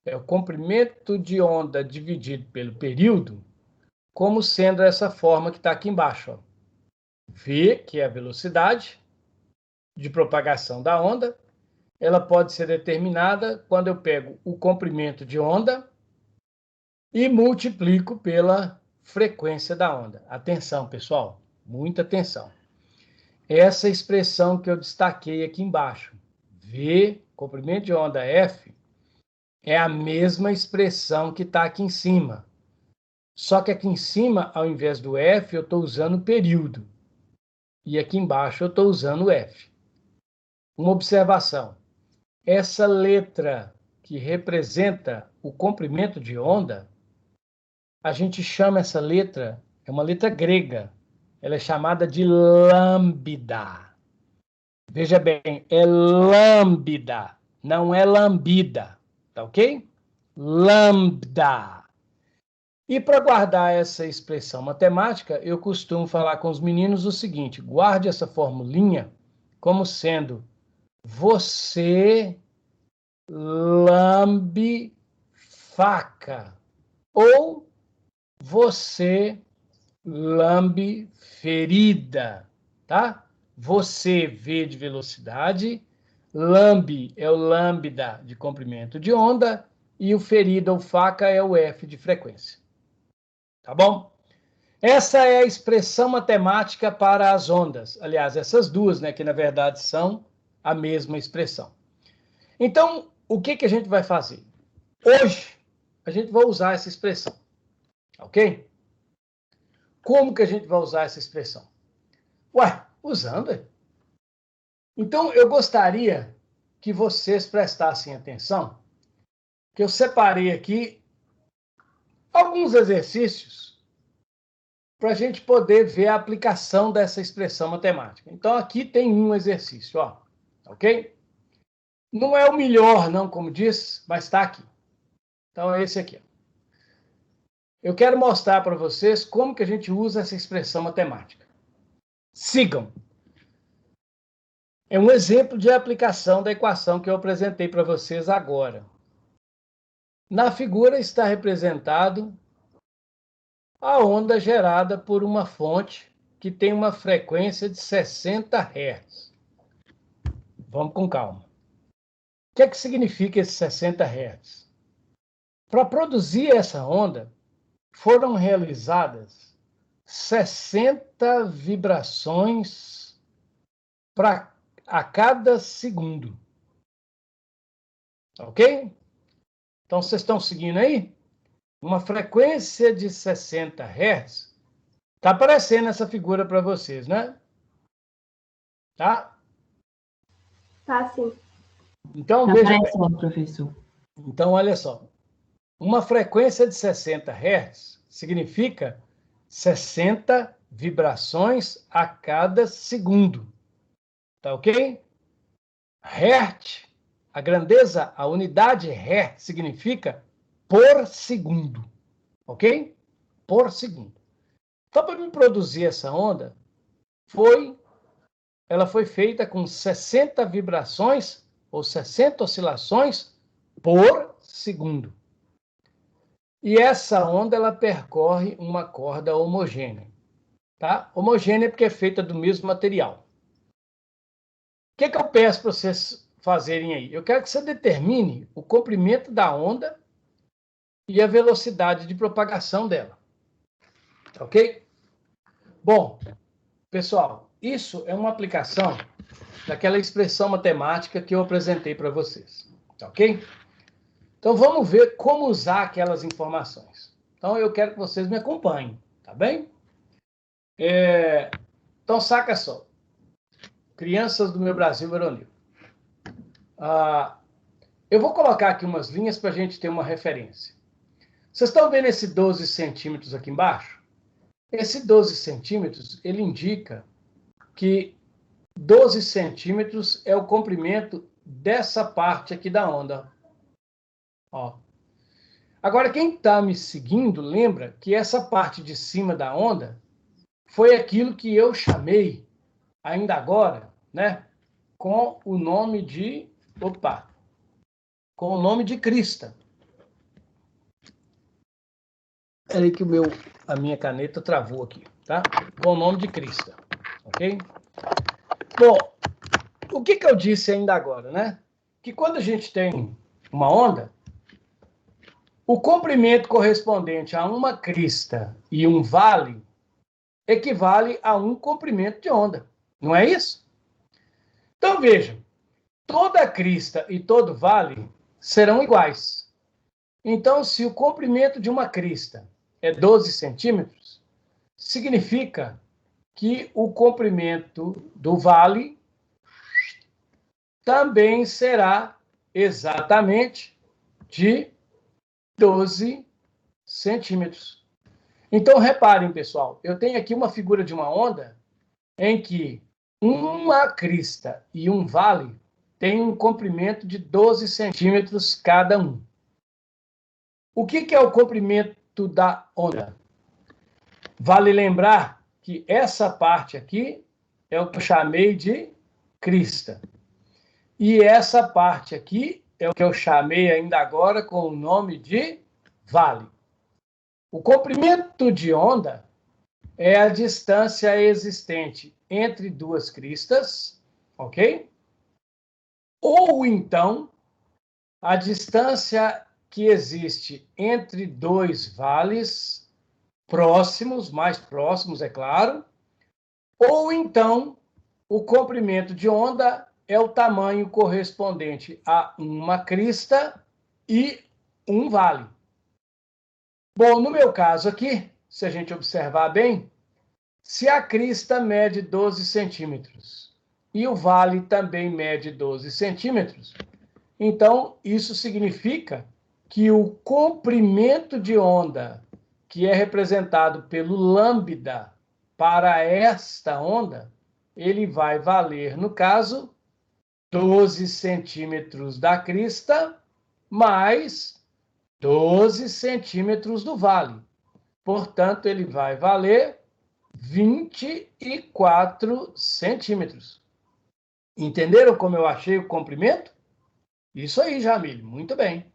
é o comprimento de onda dividido pelo período, como sendo essa forma que está aqui embaixo. Ó. V, que é a velocidade de propagação da onda, ela pode ser determinada quando eu pego o comprimento de onda e multiplico pela frequência da onda. Atenção, pessoal, muita atenção. Essa expressão que eu destaquei aqui embaixo, V, comprimento de onda F, é a mesma expressão que está aqui em cima. Só que aqui em cima, ao invés do F, eu estou usando o período. E aqui embaixo eu estou usando o F. Uma observação. Essa letra que representa o comprimento de onda, a gente chama essa letra, é uma letra grega. Ela é chamada de lambda. Veja bem, é lambda, não é lambida. Tá ok? Lambda. E para guardar essa expressão matemática, eu costumo falar com os meninos o seguinte: guarde essa formulinha como sendo você lambe faca ou você lambe ferida, tá? Você V de velocidade, lambe é o lambda de comprimento de onda e o ferida ou faca é o F de frequência. Tá bom? Essa é a expressão matemática para as ondas. Aliás, essas duas, né, que na verdade são a mesma expressão. Então, o que que a gente vai fazer? Hoje, a gente vai usar essa expressão. Ok? Como que a gente vai usar essa expressão? Ué, usando. Então, eu gostaria que vocês prestassem atenção, que eu separei aqui alguns exercícios para a gente poder ver a aplicação dessa expressão matemática. Então, aqui tem um exercício, ó, ok? Não é o melhor, não, como diz, mas está aqui. Então, é esse aqui. Eu quero mostrar para vocês como que a gente usa essa expressão matemática. Sigam. É um exemplo de aplicação da equação que eu apresentei para vocês agora. Na figura está representado a onda gerada por uma fonte que tem uma frequência de 60 Hz. Vamos com calma. O que é que significa esses 60 Hz? Para produzir essa onda, foram realizadas 60 vibrações a cada segundo. Ok? Então, vocês estão seguindo aí? Uma frequência de 60 Hz. Está aparecendo essa figura para vocês, né? Tá? Tá, sim. Então, Tá veja bem. aparecendo, professor. Então, olha só. Uma frequência de 60 Hz significa 60 vibrações a cada segundo. Tá ok? Hertz, a grandeza, a unidade Hertz significa por segundo. Ok? Por segundo. Então, para me produzir essa onda, ela foi feita com 60 vibrações ou 60 oscilações por segundo. E essa onda ela percorre uma corda homogênea. Tá? Homogênea porque é feita do mesmo material. O que eu peço para vocês fazerem aí? Eu quero que você determine o comprimento da onda e a velocidade de propagação dela. Ok? Bom, pessoal, isso é uma aplicação daquela expressão matemática que eu apresentei para vocês. Ok? Então, vamos ver como usar aquelas informações. Então, eu quero que vocês me acompanhem, tá bem? Então, saca só. Crianças do meu Brasil varonil. Eu vou colocar aqui umas linhas para a gente ter uma referência. Vocês estão vendo esse 12 centímetros aqui embaixo? Esse 12 centímetros, ele indica que 12 centímetros é o comprimento dessa parte aqui da onda. Ó. Agora, quem está me seguindo, lembra que essa parte de cima da onda foi aquilo que eu chamei, ainda agora, né, com o nome de crista. Peraí que a minha caneta travou aqui, tá? Com o nome de crista, ok? Bom, o que eu disse ainda agora, né? Que quando a gente tem uma onda, o comprimento correspondente a uma crista e um vale equivale a um comprimento de onda, não é isso? Então, veja, toda crista e todo vale serão iguais. Então, se o comprimento de uma crista é 12 centímetros, significa que o comprimento do vale também será exatamente de 12 centímetros. Então, reparem, pessoal, eu tenho aqui uma figura de uma onda em que uma crista e um vale têm um comprimento de 12 centímetros cada um. O que é o comprimento da onda? Vale lembrar que essa parte aqui é o que eu chamei de crista. E essa parte aqui é o que eu chamei ainda agora com o nome de vale. O comprimento de onda é a distância existente entre duas cristas, ok? Ou então, a distância que existe entre dois vales próximos, mais próximos, é claro. Ou então, o comprimento de onda é o tamanho correspondente a uma crista e um vale. Bom, no meu caso aqui, se a gente observar bem, se a crista mede 12 centímetros e o vale também mede 12 centímetros, então isso significa que o comprimento de onda, que é representado pelo lambda para esta onda, ele vai valer, no caso, 12 centímetros da crista mais 12 centímetros do vale. Portanto, ele vai valer 24 centímetros. Entenderam como eu achei o comprimento? Isso aí, Jamile, muito bem.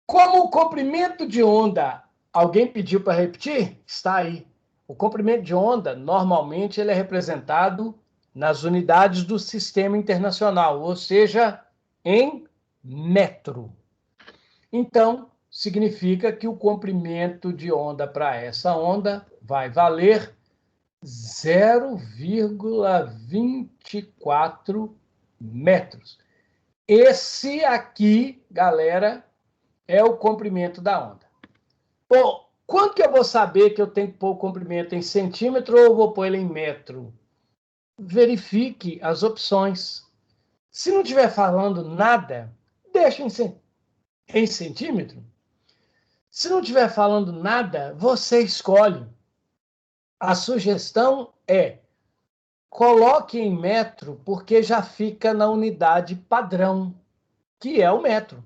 Como o comprimento de onda, alguém pediu para repetir? Está aí. O comprimento de onda, normalmente, ele é representado nas unidades do sistema internacional, ou seja, em metro. Então, significa que o comprimento de onda para essa onda vai valer 0,24 metros. Esse aqui, galera, é o comprimento da onda. Bom, quando que eu vou saber que eu tenho que pôr o comprimento em centímetro ou vou pôr ele em metro? Verifique as opções. Se não estiver falando nada, deixa em centímetro. Se não estiver falando nada, você escolhe. A sugestão é: coloque em metro, porque já fica na unidade padrão, que é o metro.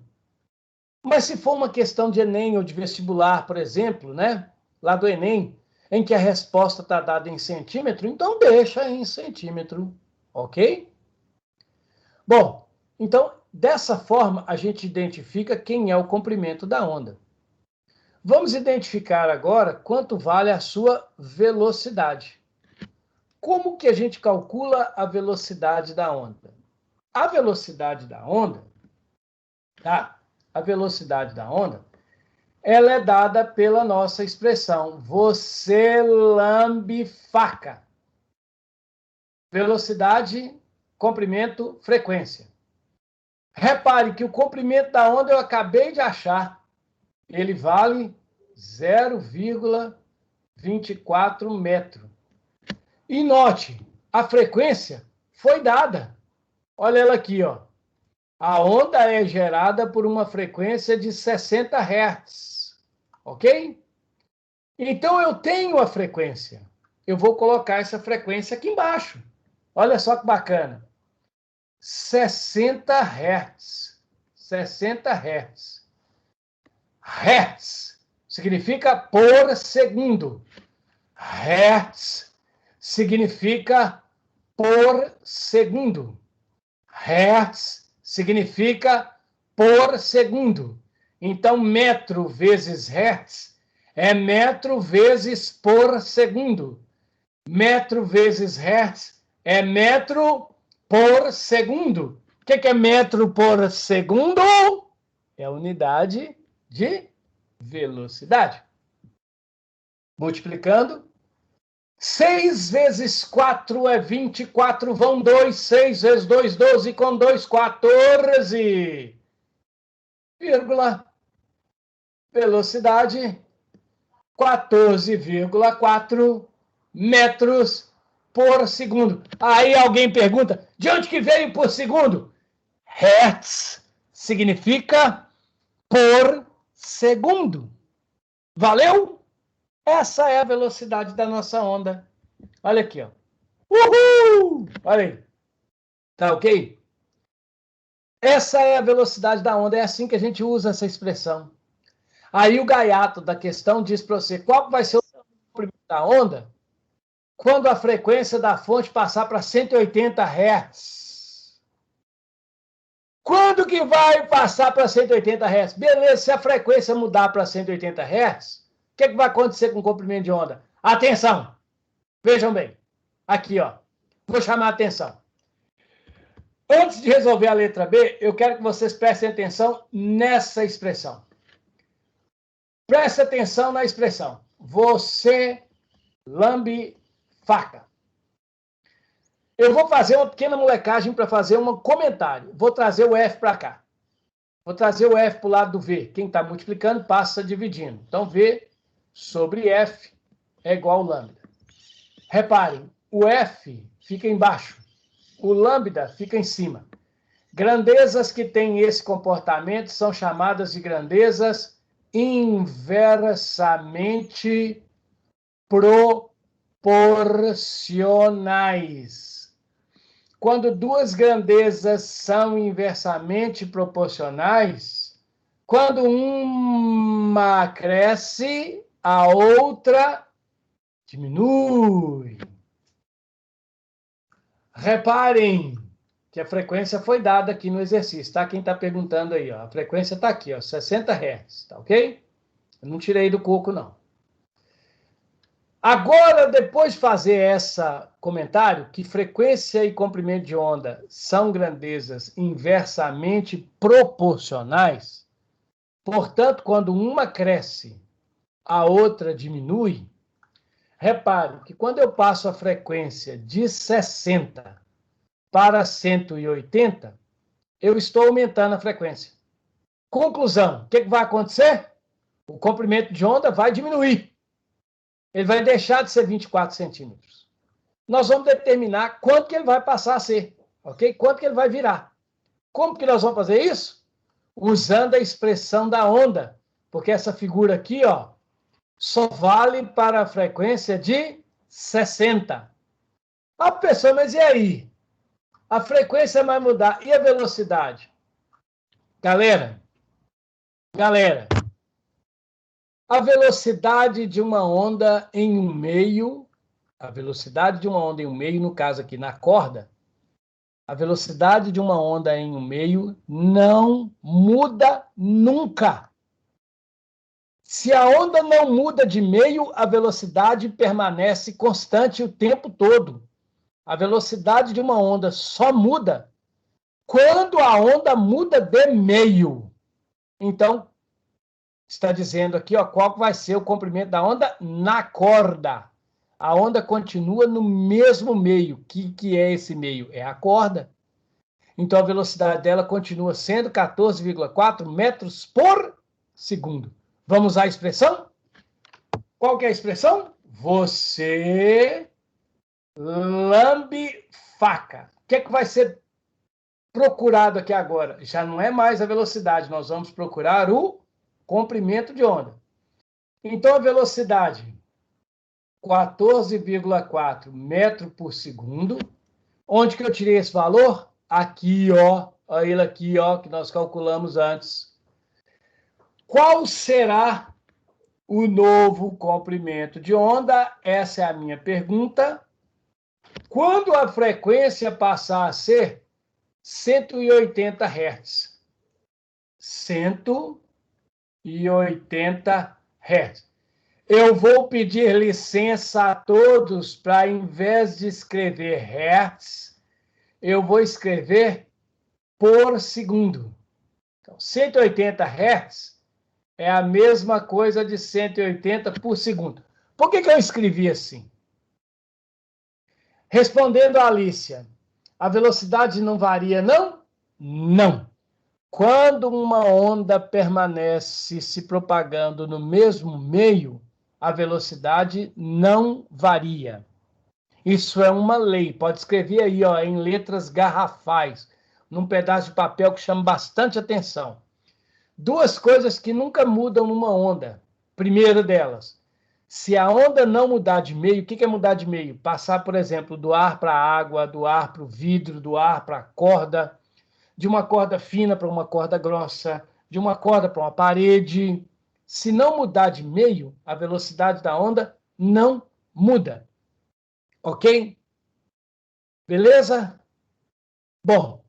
Mas se for uma questão de Enem ou de vestibular, por exemplo, né, lá do Enem, em que a resposta está dada em centímetro, então deixa em centímetro, ok? Bom, então, dessa forma, a gente identifica quem é o comprimento da onda. Vamos identificar agora quanto vale a sua velocidade. Como que a gente calcula a velocidade da onda? A velocidade da onda, tá? A velocidade da onda, ela é dada pela nossa expressão, você lambe faca. Velocidade, comprimento, frequência. Repare que o comprimento da onda eu acabei de achar. Ele vale 0,24 metro. E note, a frequência foi dada. Olha ela aqui, ó. A onda é gerada por uma frequência de 60 Hz. Ok? Então, eu tenho a frequência. Eu vou colocar essa frequência aqui embaixo. Olha só que bacana. 60 Hz. 60 Hz. Hertz significa por segundo. Hertz significa por segundo. Hertz significa por segundo. Então, metro vezes hertz É metro vezes por segundo. Metro vezes hertz é metro por segundo. O que é metro por segundo? É a unidade de velocidade. Multiplicando. 6 vezes 4 é 24, vão 2, 6 vezes 2, 12, com 2, 14. Vírgula. Velocidade, 14,4 metros por segundo. Aí alguém pergunta, de onde que veio por segundo? Hertz significa por segundo. Valeu? Essa é a velocidade da nossa onda. Olha aqui, ó. Uhul! Olha aí. Tá ok? Essa é a velocidade da onda. É assim que a gente usa essa expressão. Aí o gaiato da questão diz para você qual vai ser o comprimento da onda quando a frequência da fonte passar para 180 Hz. Quando que vai passar para 180 Hz? Beleza, se a frequência mudar para 180 Hz, o que vai acontecer com o comprimento de onda? Atenção! Vejam bem. Aqui, ó. Vou chamar a atenção. Antes de resolver a letra B, eu quero que vocês prestem atenção nessa expressão. Preste atenção na expressão. Você lambe faca. Eu vou fazer uma pequena molecagem para fazer um comentário. Vou trazer o F para cá. Vou trazer o F para o lado do V. Quem está multiplicando passa dividindo. Então, V sobre F é igual ao lambda. Reparem, o F fica embaixo, o lambda fica em cima. Grandezas que têm esse comportamento são chamadas de grandezas inversamente proporcionais. Quando duas grandezas são inversamente proporcionais, quando uma cresce, a outra diminui. Reparem que a frequência foi dada aqui no exercício, tá? Quem está perguntando aí, ó, a frequência está aqui, ó, 60 Hz, tá ok? Eu não tirei do coco, não. Agora, depois de fazer esse comentário, que frequência e comprimento de onda são grandezas inversamente proporcionais, portanto, quando uma cresce, a outra diminui. Repare que quando eu passo a frequência de 60 para 180, eu estou aumentando a frequência. Conclusão, o que vai acontecer? O comprimento de onda vai diminuir. Ele vai deixar de ser 24 centímetros. Nós vamos determinar quanto que ele vai passar a ser, ok? Quanto que ele vai virar. Como que nós vamos fazer isso? Usando a expressão da onda, porque essa figura aqui, ó, só vale para a frequência de 60. A pessoa, mas e aí? A frequência vai mudar. E a velocidade? Galera, a velocidade de uma onda em um meio, no caso aqui na corda, a velocidade de uma onda em um meio não muda nunca. Se a onda não muda de meio, a velocidade permanece constante o tempo todo. A velocidade de uma onda só muda quando a onda muda de meio. Então, está dizendo aqui, ó, qual vai ser o comprimento da onda na corda. A onda continua no mesmo meio. O que é esse meio? É a corda. Então, a velocidade dela continua sendo 14,4 metros por segundo. Vamos usar a expressão? Qual que é a expressão? Você lambe faca. O que vai ser procurado aqui agora? Já não é mais a velocidade, nós vamos procurar o comprimento de onda. Então, a velocidade, 14,4 metros por segundo. Onde que eu tirei esse valor? Aqui, ó. Olha ele aqui, ó, que nós calculamos antes. Qual será o novo comprimento de onda? Essa é a minha pergunta. Quando a frequência passar a ser 180 Hz. 180 Hz. Eu vou pedir licença a todos para, em vez de escrever hertz, eu vou escrever por segundo. Então, 180 hertz é a mesma coisa de 180 por segundo. Por que eu escrevi assim? Respondendo a Alicia, a velocidade não varia, não? Não. Quando uma onda permanece se propagando no mesmo meio, a velocidade não varia. Isso é uma lei. Pode escrever aí, ó, em letras garrafais, num pedaço de papel que chama bastante atenção. Duas coisas que nunca mudam numa onda. Primeira delas, se a onda não mudar de meio, o que é mudar de meio? Passar, por exemplo, do ar para a água, do ar para o vidro, do ar para a corda, de uma corda fina para uma corda grossa, de uma corda para uma parede. Se não mudar de meio, a velocidade da onda não muda. Ok? Beleza? Bom,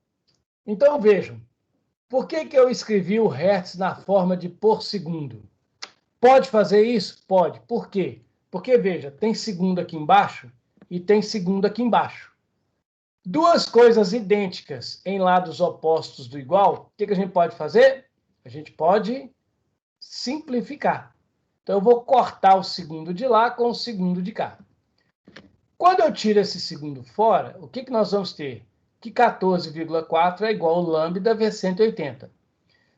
então vejam. Por que eu escrevi o hertz na forma de por segundo? Pode fazer isso? Pode. Por quê? Porque, veja, tem segundo aqui embaixo e tem segundo aqui embaixo. Duas coisas idênticas em lados opostos do igual, o que a gente pode fazer? A gente pode simplificar. Então, eu vou cortar o segundo de lá com o segundo de cá. Quando eu tiro esse segundo fora, o que nós vamos ter? Que 14,4 é igual ao lambda vezes 180.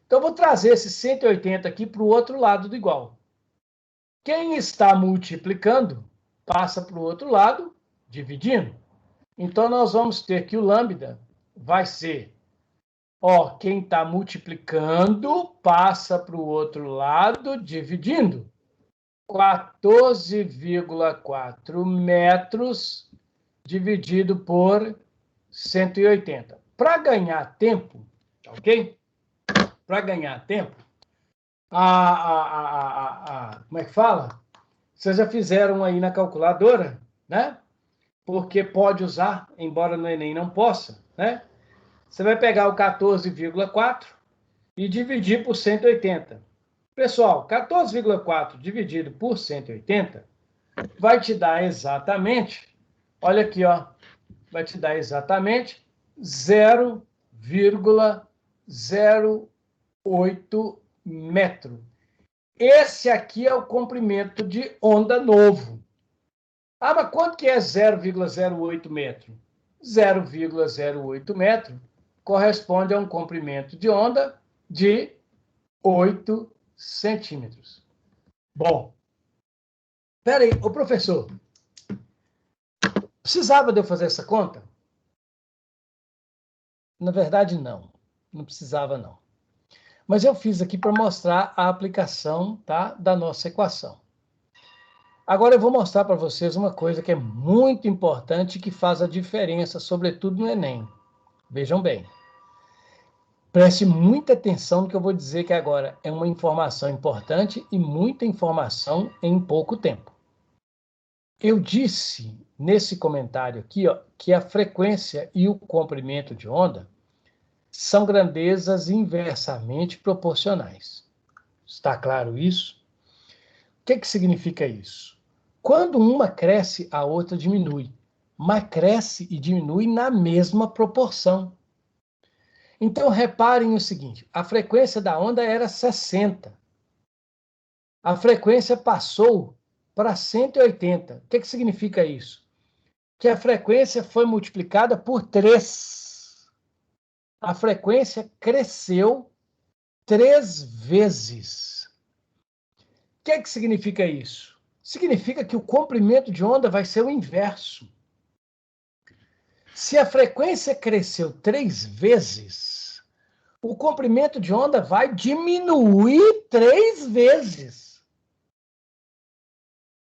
Então, eu vou trazer esse 180 aqui para o outro lado do igual. Quem está multiplicando, passa para o outro lado, dividindo. Então, nós vamos ter que o lambda vai ser, ó, quem está multiplicando, passa para o outro lado, dividindo. 14,4 metros dividido por 180. Para ganhar tempo, ok? Para ganhar tempo, como é que fala? Vocês já fizeram aí na calculadora, né? Porque pode usar, embora no Enem não possa, né? Você vai pegar o 14,4 e dividir por 180. Pessoal, 14,4 dividido por 180 vai te dar exatamente, olha aqui, ó, vai te dar exatamente 0,08 metro. Esse aqui é o comprimento de onda novo. Ah, mas quanto que é 0,08 metro? 0,08 metro corresponde a um comprimento de onda de 8 centímetros. Bom, peraí, ô professor, precisava de eu fazer essa conta? Na verdade, não. Não precisava, não. Mas eu fiz aqui para mostrar a aplicação, tá, da nossa equação. Agora eu vou mostrar para vocês uma coisa que é muito importante e que faz a diferença, sobretudo no Enem. Vejam bem. Preste muita atenção no que eu vou dizer, que agora é uma informação importante e muita informação em pouco tempo. Eu disse nesse comentário aqui, ó, que a frequência e o comprimento de onda são grandezas inversamente proporcionais. Está claro isso? O que significa isso? Quando uma cresce, a outra diminui, mas cresce e diminui na mesma proporção. Então, reparem o seguinte, a frequência da onda era 60. A frequência passou para 180. O que significa isso? Que a frequência foi multiplicada por 3. A frequência cresceu 3 vezes. O que significa isso? Significa que o comprimento de onda vai ser o inverso. Se a frequência cresceu 3 vezes, o comprimento de onda vai diminuir 3 vezes.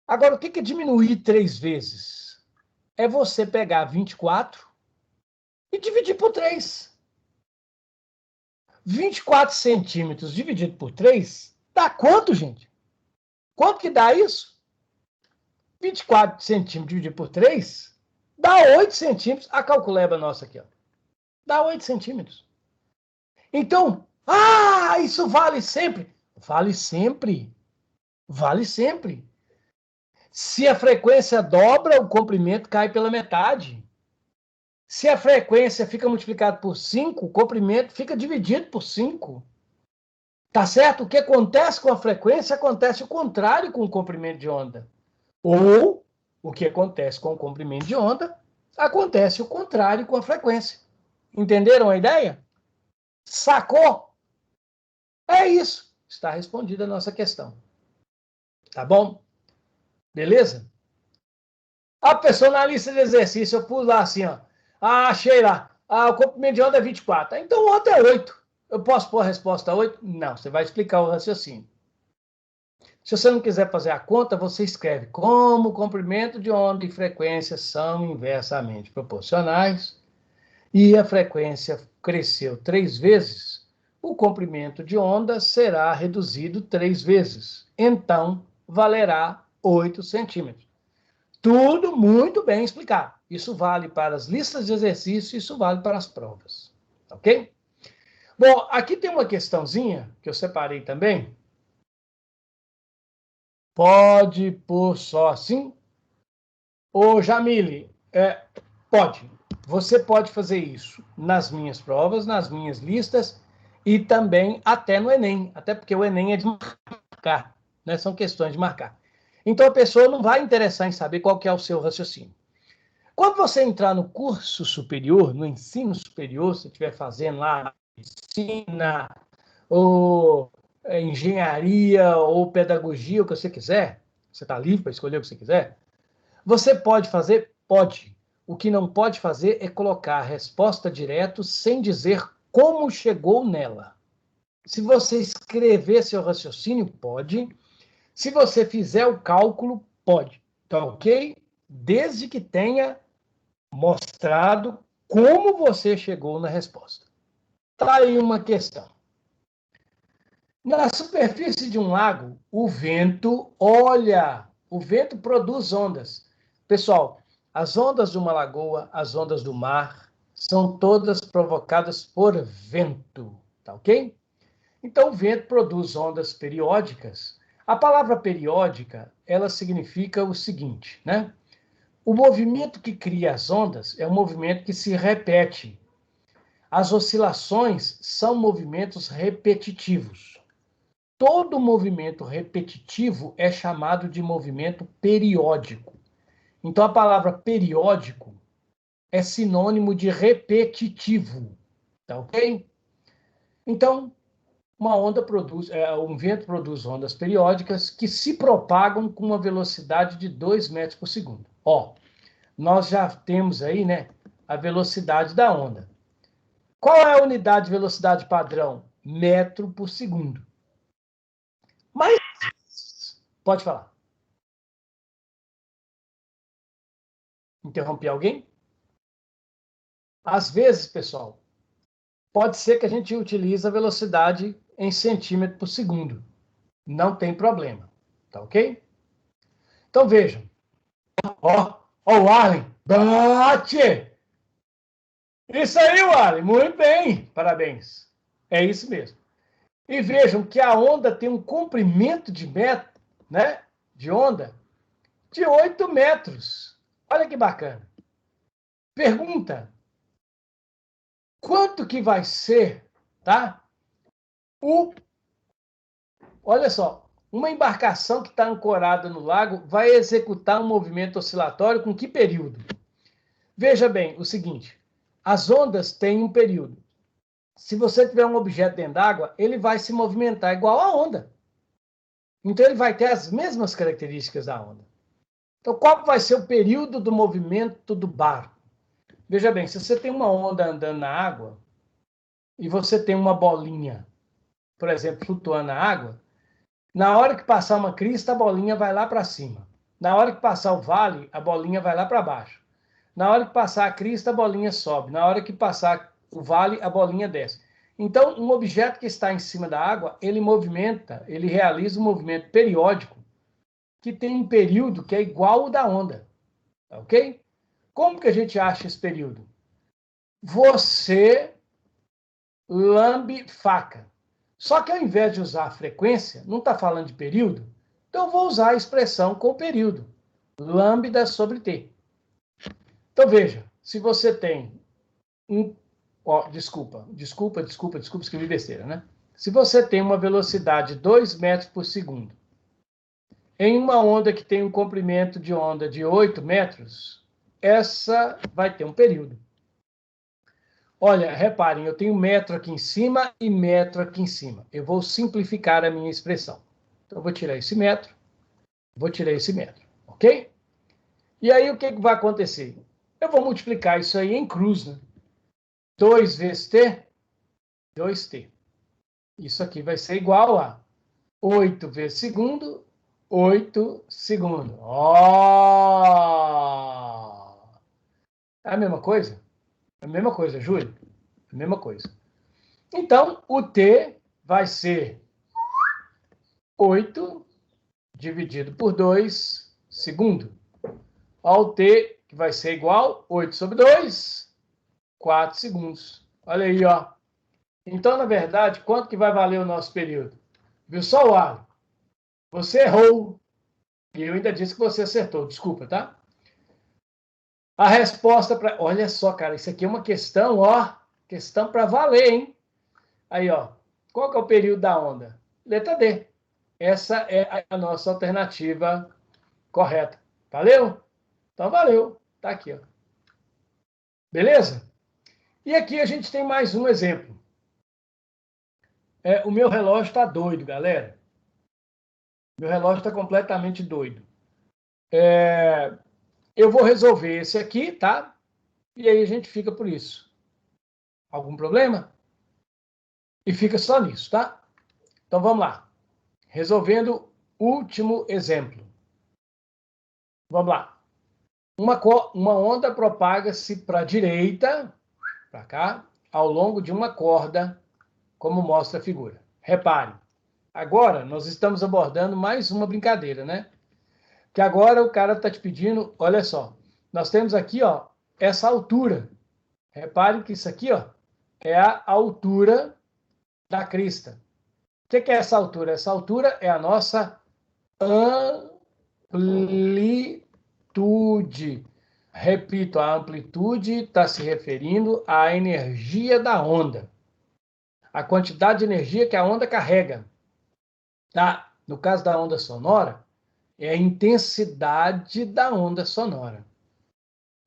Agora, o que é diminuir 3 vezes? É você pegar 24 e dividir por 3. 24 centímetros dividido por 3 dá quanto, gente? Quanto que dá isso? 24 centímetros dividido por 3 dá 8 centímetros. A calculeba nossa aqui, ó. Dá 8 centímetros. Então, isso vale sempre? Vale sempre. Vale sempre. Se a frequência dobra, o comprimento cai pela metade. Se a frequência fica multiplicada por 5, o comprimento fica dividido por 5. Tá certo? O que acontece com a frequência acontece o contrário com o comprimento de onda. Ou o que acontece com o comprimento de onda acontece o contrário com a frequência. Entenderam a ideia? Sacou? É isso. Está respondida a nossa questão. Tá bom? Beleza? A pessoa na lista de exercício, eu pus lá assim, ó. Ah, achei lá. Ah, o comprimento de onda é 24. Então o outro é 8. Eu posso pôr a resposta 8? Não, você vai explicar o raciocínio. Se você não quiser fazer a conta, você escreve como o comprimento de onda e frequência são inversamente proporcionais e a frequência cresceu 3 vezes, o comprimento de onda será reduzido 3 vezes. Então, valerá 8 centímetros. Tudo muito bem explicado. Isso vale para as listas de exercício, isso vale para as provas. Ok? Bom, aqui tem uma questãozinha que eu separei também. Pode pôr só assim? Ô, Jamile, pode. Você pode fazer isso nas minhas provas, nas minhas listas e também até no Enem. Até porque o Enem é de marcar, né? São questões de marcar. Então a pessoa não vai interessar em saber qual que é o seu raciocínio. Quando você entrar no curso superior, no ensino superior, se estiver fazendo lá medicina, ou engenharia, ou pedagogia, o que você quiser, você está livre para escolher o que você quiser, você pode fazer? Pode. O que não pode fazer é colocar a resposta direto sem dizer como chegou nela. Se você escrever seu raciocínio, pode. Se você fizer o cálculo, pode. Tá ok? Desde que tenha mostrado como você chegou na resposta. Tá aí uma questão. Na superfície de um lago, o vento produz ondas. Pessoal, as ondas de uma lagoa, as ondas do mar, são todas provocadas por vento, tá ok? Então, o vento produz ondas periódicas. A palavra periódica, ela significa o seguinte, né? O movimento que cria as ondas é um movimento que se repete. As oscilações são movimentos repetitivos. Todo movimento repetitivo é chamado de movimento periódico. Então, a palavra periódico é sinônimo de repetitivo. Tá ok? Então, um vento produz ondas periódicas que se propagam com uma velocidade de 2 metros por segundo. Ó, nós já temos aí, né, a velocidade da onda. Qual é a unidade de velocidade padrão? Metro por segundo. Mas, pode falar. Interrompi alguém? Às vezes, pessoal, pode ser que a gente utilize a velocidade em centímetro por segundo. Não tem problema, tá ok? Então vejam. Ó o Arlen. Bate! Isso aí, Arlen. Muito bem. Parabéns. É isso mesmo. E vejam que a onda tem um comprimento de metro, né? De onda de 8 metros. Olha que bacana. Pergunta: quanto que vai ser, tá? Olha só, uma embarcação que está ancorada no lago vai executar um movimento oscilatório com que período? Veja bem o seguinte, as ondas têm um período. Se você tiver um objeto dentro d'água, ele vai se movimentar igual a onda. Então ele vai ter as mesmas características da onda. Então qual vai ser o período do movimento do barco? Veja bem, se você tem uma onda andando na água e você tem uma bolinha, por exemplo, flutuando na água, na hora que passar uma crista, a bolinha vai lá para cima. Na hora que passar o vale, a bolinha vai lá para baixo. Na hora que passar a crista, a bolinha sobe. Na hora que passar o vale, a bolinha desce. Então, um objeto que está em cima da água, ele movimenta, ele realiza um movimento periódico que tem um período que é igual ao da onda. Ok? Como que a gente acha esse período? Você lambe faca. Só que ao invés de usar a frequência, não está falando de período, então eu vou usar a expressão com período. lambda sobre t. Então, veja, se você tem desculpa, escrevi besteira, né? Se você tem uma velocidade de 2 metros por segundo, em uma onda que tem um comprimento de onda de 8 metros, essa vai ter um período. Olha, reparem, eu tenho metro aqui em cima e metro aqui em cima. Eu vou simplificar a minha expressão. Então, eu vou tirar esse metro, vou tirar esse metro, ok? E aí, o que vai acontecer? Eu vou multiplicar isso aí em cruz, né? 2 vezes t, 2t. Isso aqui vai ser igual a 8 vezes segundo, 8 segundos. Ó! É a mesma coisa? É a mesma coisa, Júlio? É a mesma coisa. Então, o t vai ser 8 dividido por 2 segundo. Ao t, que vai ser igual a 8 sobre 2, 4 segundos. Olha aí, ó. Então, na verdade, quanto que vai valer o nosso período? Viu só o ar? Você errou. E eu ainda disse que você acertou. Desculpa, tá? A resposta para... Olha só, cara, isso aqui é uma questão, ó. Questão para valer, hein? Aí, ó. Qual que é o período da onda? Letra D. Essa é a nossa alternativa correta. Valeu? Então, valeu. Tá aqui, ó. Beleza? E aqui a gente tem mais um exemplo. O meu relógio está doido, galera. Meu relógio está completamente doido. Eu vou resolver esse aqui, tá? E aí a gente fica por isso. Algum problema? E fica só nisso, tá? Então vamos lá. Resolvendo o último exemplo. Vamos lá. Uma onda propaga-se para a direita, para cá, ao longo de uma corda, como mostra a figura. Repare. Agora, nós estamos abordando mais uma brincadeira, né? Que agora o cara está te pedindo, olha só, nós temos aqui, ó, essa altura. Repare que isso aqui, ó, é a altura da crista. O que é essa altura? Essa altura é a nossa amplitude. Repito, a amplitude está se referindo à energia da onda. A quantidade de energia que a onda carrega. Tá? No caso da onda sonora, é a intensidade da onda sonora.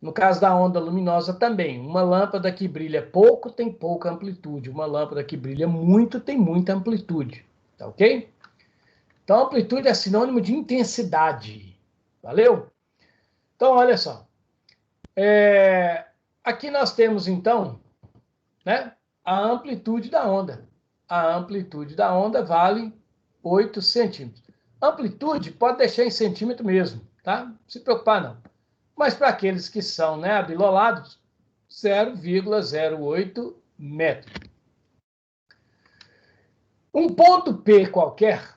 No caso da onda luminosa também, uma lâmpada que brilha pouco tem pouca amplitude, uma lâmpada que brilha muito tem muita amplitude, tá ok? Então, amplitude é sinônimo de intensidade, valeu? Então, olha só, aqui nós temos, então, né, a amplitude da onda. A amplitude da onda vale 8 centímetros. Amplitude pode deixar em centímetro mesmo, tá? Não se preocupar, não. Mas para aqueles que são, né, abilolados, 0,08 metro. Um ponto P qualquer,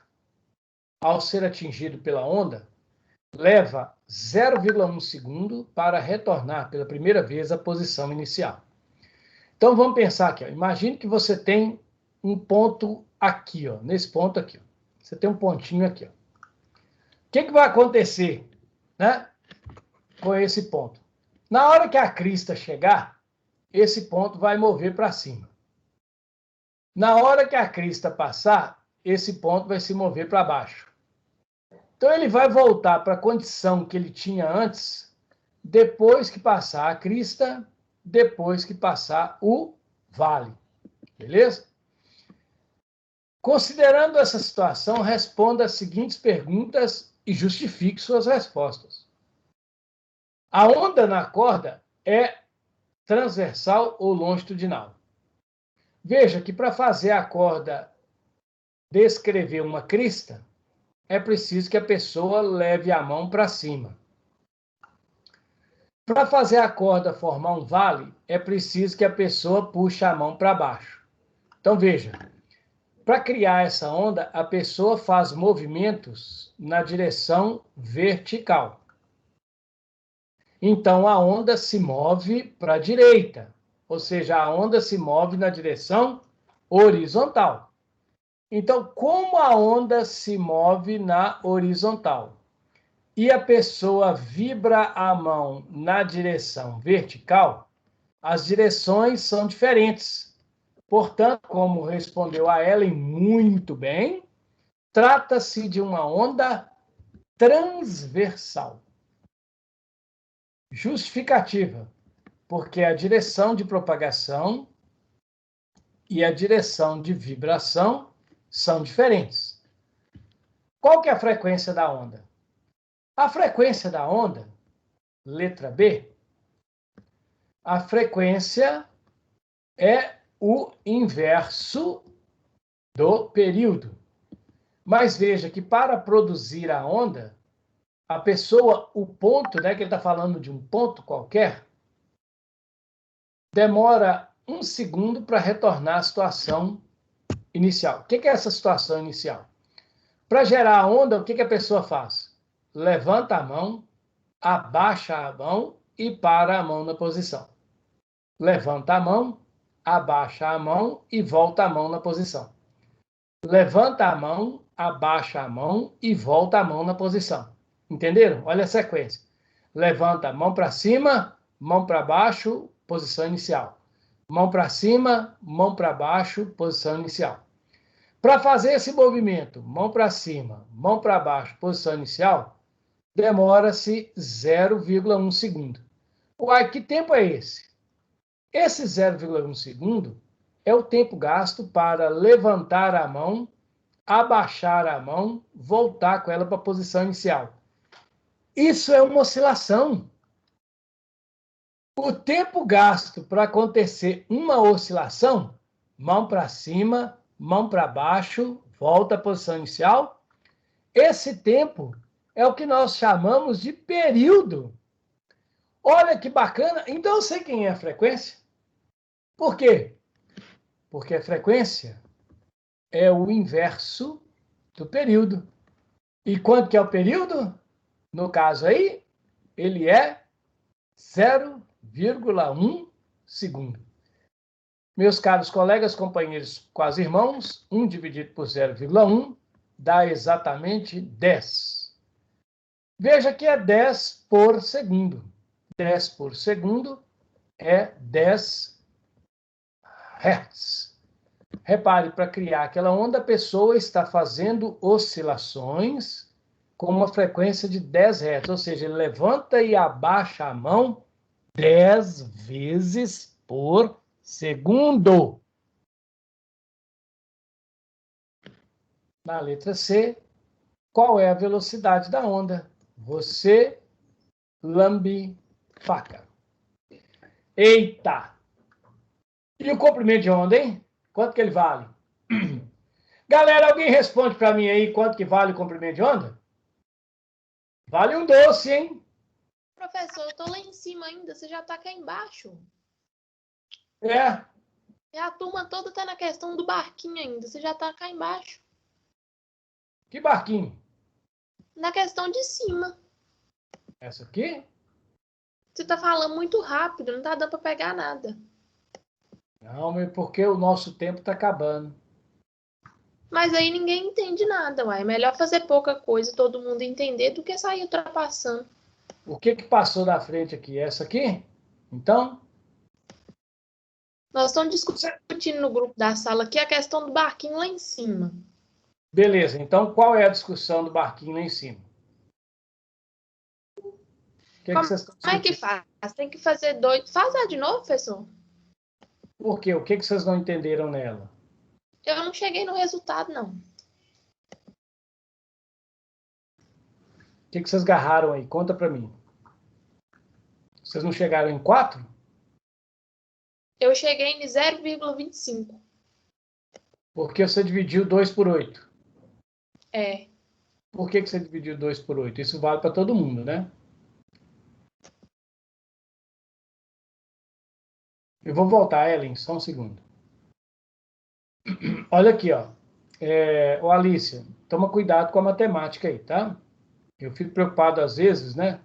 ao ser atingido pela onda, leva 0,1 segundo para retornar pela primeira vez à posição inicial. Então vamos pensar aqui. Ó. Imagine que você tem um ponto aqui, ó, nesse ponto aqui. Ó. Você tem um pontinho aqui. Ó. O que vai acontecer, né, com esse ponto? Na hora que a crista chegar, esse ponto vai mover para cima. Na hora que a crista passar, esse ponto vai se mover para baixo. Então, ele vai voltar para a condição que ele tinha antes, depois que passar a crista, depois que passar o vale. Beleza? Considerando essa situação, responda as seguintes perguntas e justifique suas respostas. A onda na corda é transversal ou longitudinal? Veja que para fazer a corda descrever uma crista, é preciso que a pessoa leve a mão para cima. Para fazer a corda formar um vale, é preciso que a pessoa puxe a mão para baixo. Então, veja, para criar essa onda, a pessoa faz movimentos na direção vertical. Então, a onda se move para a direita, ou seja, a onda se move na direção horizontal. Então, como a onda se move na horizontal? e a pessoa vibra a mão na direção vertical, as direções são diferentes. Portanto, como respondeu a Ellen muito bem, trata-se de uma onda transversal. Justificativa, porque a direção de propagação e a direção de vibração são diferentes. Qual que é a frequência da onda? A frequência da onda, letra B, a frequência é o inverso do período. Mas veja que para produzir a onda, a pessoa, o ponto, né, que ele está falando de um ponto qualquer, demora 1 segundo para retornar à situação inicial. O que é essa situação inicial? Para gerar a onda, o que a pessoa faz? Levanta a mão, abaixa a mão e para a mão na posição. Levanta a mão, abaixa a mão e volta a mão na posição. Levanta a mão, abaixa a mão e volta a mão na posição. Entenderam? Olha a sequência. Levanta a mão para cima, mão para baixo, posição inicial. Mão para cima, mão para baixo, posição inicial. Para fazer esse movimento, mão para cima, mão para baixo, posição inicial, demora-se 0,1 segundo. Uai, que tempo é esse? Esse 0,1 segundo é o tempo gasto para levantar a mão, abaixar a mão, voltar com ela para a posição inicial. Isso é uma oscilação. O tempo gasto para acontecer uma oscilação, mão para cima, mão para baixo, volta à posição inicial, esse tempo é o que nós chamamos de período. Olha que bacana. Então eu sei quem é a frequência. Por quê? Porque a frequência é o inverso do período. E quanto que é o período? No caso aí, ele é 0,1 segundo. Meus caros colegas, companheiros, quase irmãos, 1 dividido por 0,1 dá exatamente 10. Veja que é 10 por segundo. 10 por segundo é 10 Hz. Repare, para criar aquela onda, a pessoa está fazendo oscilações com uma frequência de 10 Hz, ou seja, ele levanta e abaixa a mão 10 vezes por segundo. Na letra C, qual é a velocidade da onda? Você lambe faca. Eita! E o comprimento de onda, hein? Quanto que ele vale? Galera, alguém responde para mim aí quanto que vale o comprimento de onda? Vale um doce, hein? Professor, eu tô lá em cima ainda, você já tá cá embaixo. É. E a turma toda tá na questão do barquinho ainda, você já tá cá embaixo. Que barquinho? Na questão de cima. Essa aqui? Você tá falando muito rápido, não tá dando pra pegar nada. Não, mas porque o nosso tempo tá acabando. Mas aí ninguém entende nada, uai. É melhor fazer pouca coisa e todo mundo entender do que sair ultrapassando. O que passou da frente aqui? Essa aqui? Então? Nós estamos discutindo no grupo da sala aqui a questão do barquinho lá em cima. Beleza, então qual é a discussão do barquinho lá em cima? Como é que faz? Tem que fazer 2. Faz ela de novo, professor? Por quê? O que vocês não entenderam nela? Eu não cheguei no resultado, não. O que vocês agarraram aí? Conta para mim. Vocês não chegaram em 4? Eu cheguei em 0,25. Porque você dividiu 2 por 8. É. Por que você dividiu 2 por 8? Isso vale para todo mundo, né? Eu vou voltar, Ellen, só um segundo. Olha aqui, ó. Ô, Alicia, toma cuidado com a matemática aí, tá? Eu fico preocupado às vezes, né?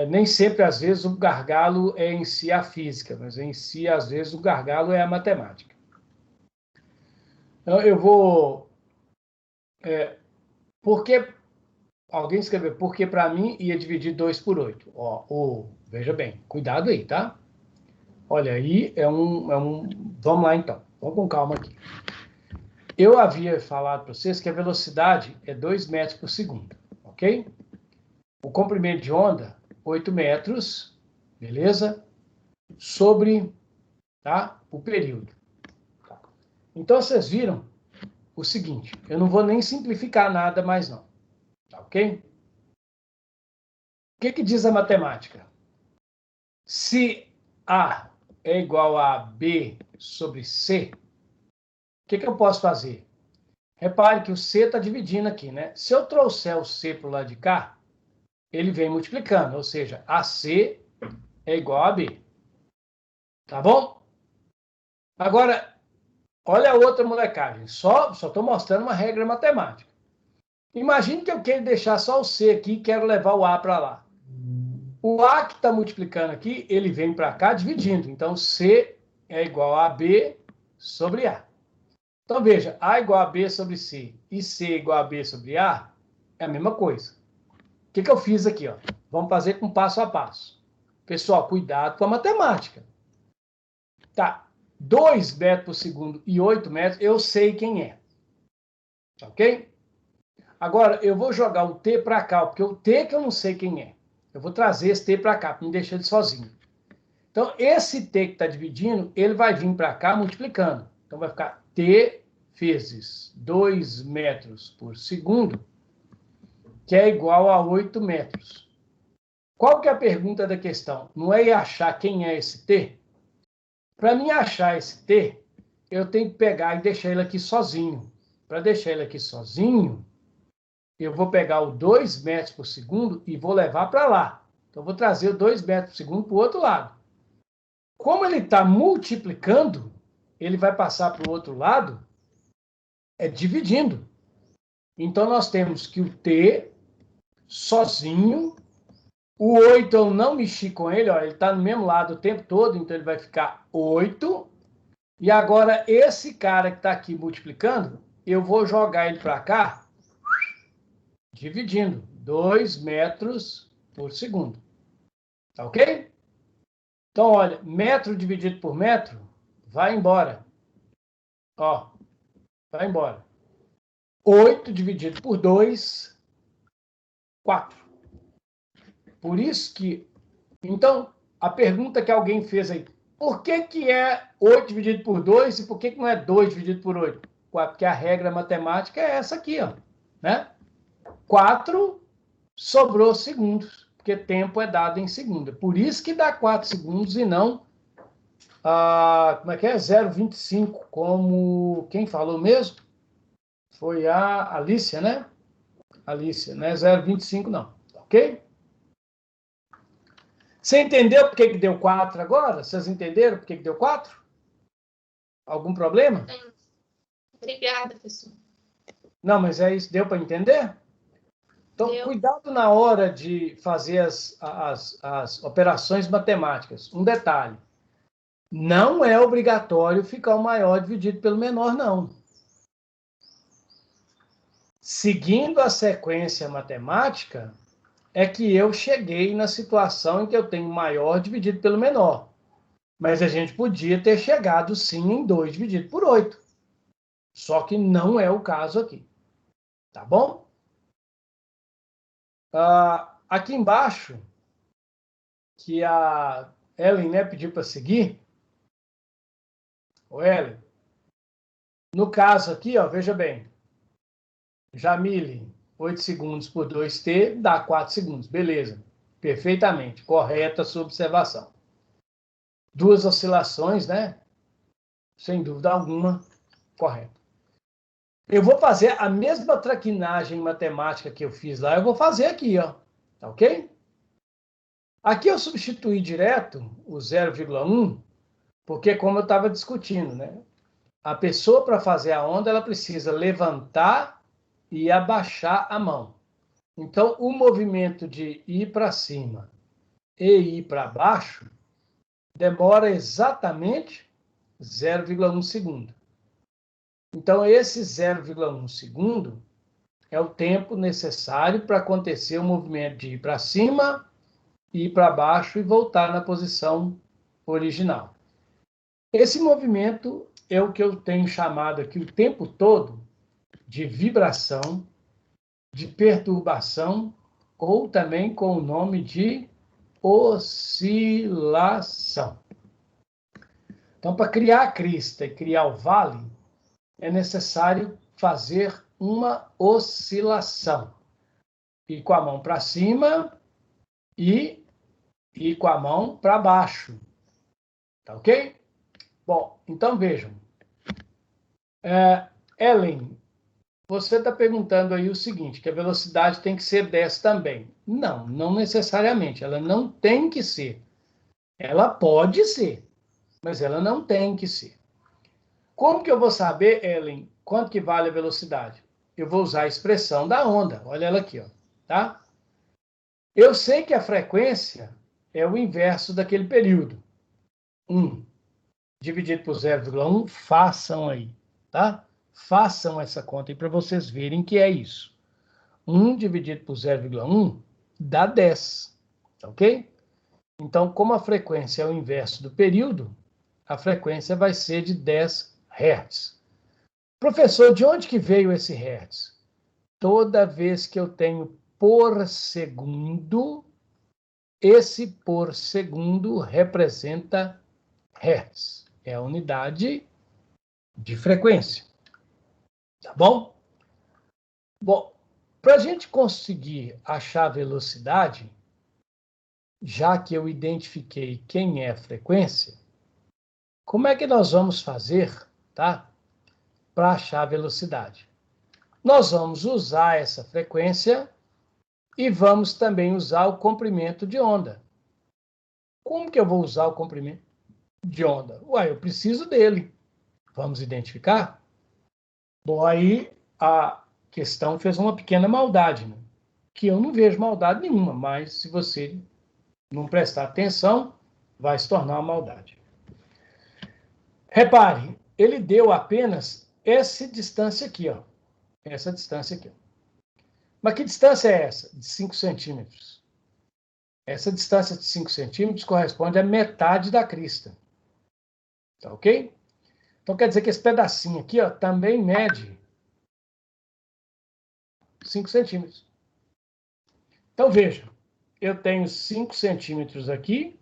Nem sempre, às vezes, o gargalo é em si a física, mas em si, às vezes, o gargalo é a matemática. Então, eu vou... porque Alguém escreveu, porque para mim ia dividir 2 por 8. Veja bem, cuidado aí, tá? Olha, aí Vamos lá, então. Vamos com calma aqui. Eu havia falado para vocês que a velocidade é 2 metros por segundo, ok? O comprimento de onda, 8 metros, beleza? Sobre, tá, o período. Tá. Então, vocês viram o seguinte, eu não vou nem simplificar nada mais não, tá ok? O que diz a matemática? Se A é igual a B sobre C, o que eu posso fazer? Repare que o C está dividindo aqui, né? Se eu trouxer o C para o lado de cá, ele vem multiplicando, ou seja, AC é igual a B. Tá bom? Agora, olha a outra molecagem. Só estou mostrando uma regra matemática. Imagine que eu quero deixar só o C aqui e quero levar o A para lá. O A que está multiplicando aqui, ele vem para cá dividindo. Então, C é igual a B sobre A. Então, veja, A igual a B sobre C e C igual a B sobre A é a mesma coisa. O que eu fiz aqui? Ó? Vamos fazer com passo a passo. Pessoal, cuidado com a matemática. Tá, 2 metros por segundo e 8 metros, eu sei quem é. Ok? Agora, eu vou jogar o T para cá, porque o T que eu não sei quem é. Eu vou trazer esse T para cá, para não deixar ele sozinho. Então, esse T que está dividindo, ele vai vir para cá multiplicando. Então, vai ficar T vezes 2 metros por segundo, que é igual a 8 metros. Qual que é a pergunta da questão? Não é achar quem é esse T? Para mim achar esse T, eu tenho que pegar e deixar ele aqui sozinho. Para deixar ele aqui sozinho, eu vou pegar o 2 metros por segundo e vou levar para lá. Então, eu vou trazer o 2 metros por segundo para o outro lado. Como ele está multiplicando, ele vai passar para o outro lado dividindo. Então, nós temos que o T sozinho, o 8 eu não mexi com ele, ó, ele está no mesmo lado o tempo todo, então ele vai ficar 8. E agora, esse cara que está aqui multiplicando, eu vou jogar ele para cá, dividindo 2 metros por segundo. Tá ok? Então, olha, metro dividido por metro, vai embora. Ó, vai embora. 8 dividido por 2, 4. Por isso que... Então, a pergunta que alguém fez aí, por que é 8 dividido por 2 e por que não é 2 dividido por 8? Porque a regra matemática é essa aqui, ó, né? 4 sobrou segundos, porque tempo é dado em segundo. Por isso que dá 4 segundos e não, como é que é? 0,25, como quem falou mesmo? Foi a Alicia, né? Alicia, não é 0,25 não, ok? Você entendeu por que deu 4 agora? Vocês entenderam por que deu 4? Algum problema? Sim. Obrigada, professor. Não, mas é isso, deu para entender? Então, cuidado na hora de fazer as operações matemáticas. Um detalhe, não é obrigatório ficar o maior dividido pelo menor, não. Seguindo a sequência matemática, é que eu cheguei na situação em que eu tenho maior dividido pelo menor. Mas a gente podia ter chegado, sim, em 2 dividido por 8. Só que não é o caso aqui. Tá bom? Aqui embaixo, que a Ellen, né, pediu para seguir. Ô, Ellen, no caso aqui, ó, veja bem. Jamile, 8 segundos por 2t dá 4 segundos. Beleza. Perfeitamente. Correta a sua observação. 2 oscilações, né? Sem dúvida alguma, correto. Eu vou fazer a mesma traquinagem matemática que eu fiz lá, eu vou fazer aqui, ó. Tá ok? Aqui eu substituí direto o 0,1, porque como eu estava discutindo, né? A pessoa, para fazer a onda, ela precisa levantar e abaixar a mão. Então, o movimento de ir para cima e ir para baixo demora exatamente 0,1 segundo. Então, esse 0,1 segundo é o tempo necessário para acontecer o movimento de ir para cima, ir para baixo e voltar na posição original. Esse movimento é o que eu tenho chamado aqui o tempo todo de vibração, de perturbação, ou também com o nome de oscilação. Então, para criar a crista e criar o vale, é necessário fazer uma oscilação. Ir com a mão para cima e ir com a mão para baixo. Tá ok? Bom, então vejam. Ellen, você está perguntando aí o seguinte, que a velocidade tem que ser 10 também. Não, não necessariamente. Ela não tem que ser. Ela pode ser, mas ela não tem que ser. Como que eu vou saber, Ellen, quanto que vale a velocidade? Eu vou usar a expressão da onda. Olha ela aqui, ó, tá? Eu sei que a frequência é o inverso daquele período. 1 dividido por 0,1, façam aí, tá? Façam essa conta aí para vocês verem que é isso. 1 dividido por 0,1 dá 10, ok? Então, como a frequência é o inverso do período, a frequência vai ser de 10 Hz. Professor, de onde que veio esse Hz? Toda vez que eu tenho por segundo, esse por segundo representa Hz. É a unidade de frequência. Tá bom? Bom, para a gente conseguir achar a velocidade, já que eu identifiquei quem é a frequência, como é que nós vamos fazer, tá? Para achar a velocidade? Nós vamos usar essa frequência e vamos também usar o comprimento de onda. Como que eu vou usar o comprimento de onda? Ué, eu preciso dele. Vamos identificar? Bom, aí a questão fez uma pequena maldade, né? Que eu não vejo maldade nenhuma, mas se você não prestar atenção, vai se tornar uma maldade. Repare, ele deu apenas essa distância aqui, ó. Essa distância aqui. Mas que distância é essa? De 5 centímetros. Essa distância de 5 centímetros corresponde à metade da crista. Tá ok? Então quer dizer que esse pedacinho aqui, ó, também mede 5 centímetros. Então veja, eu tenho 5 centímetros aqui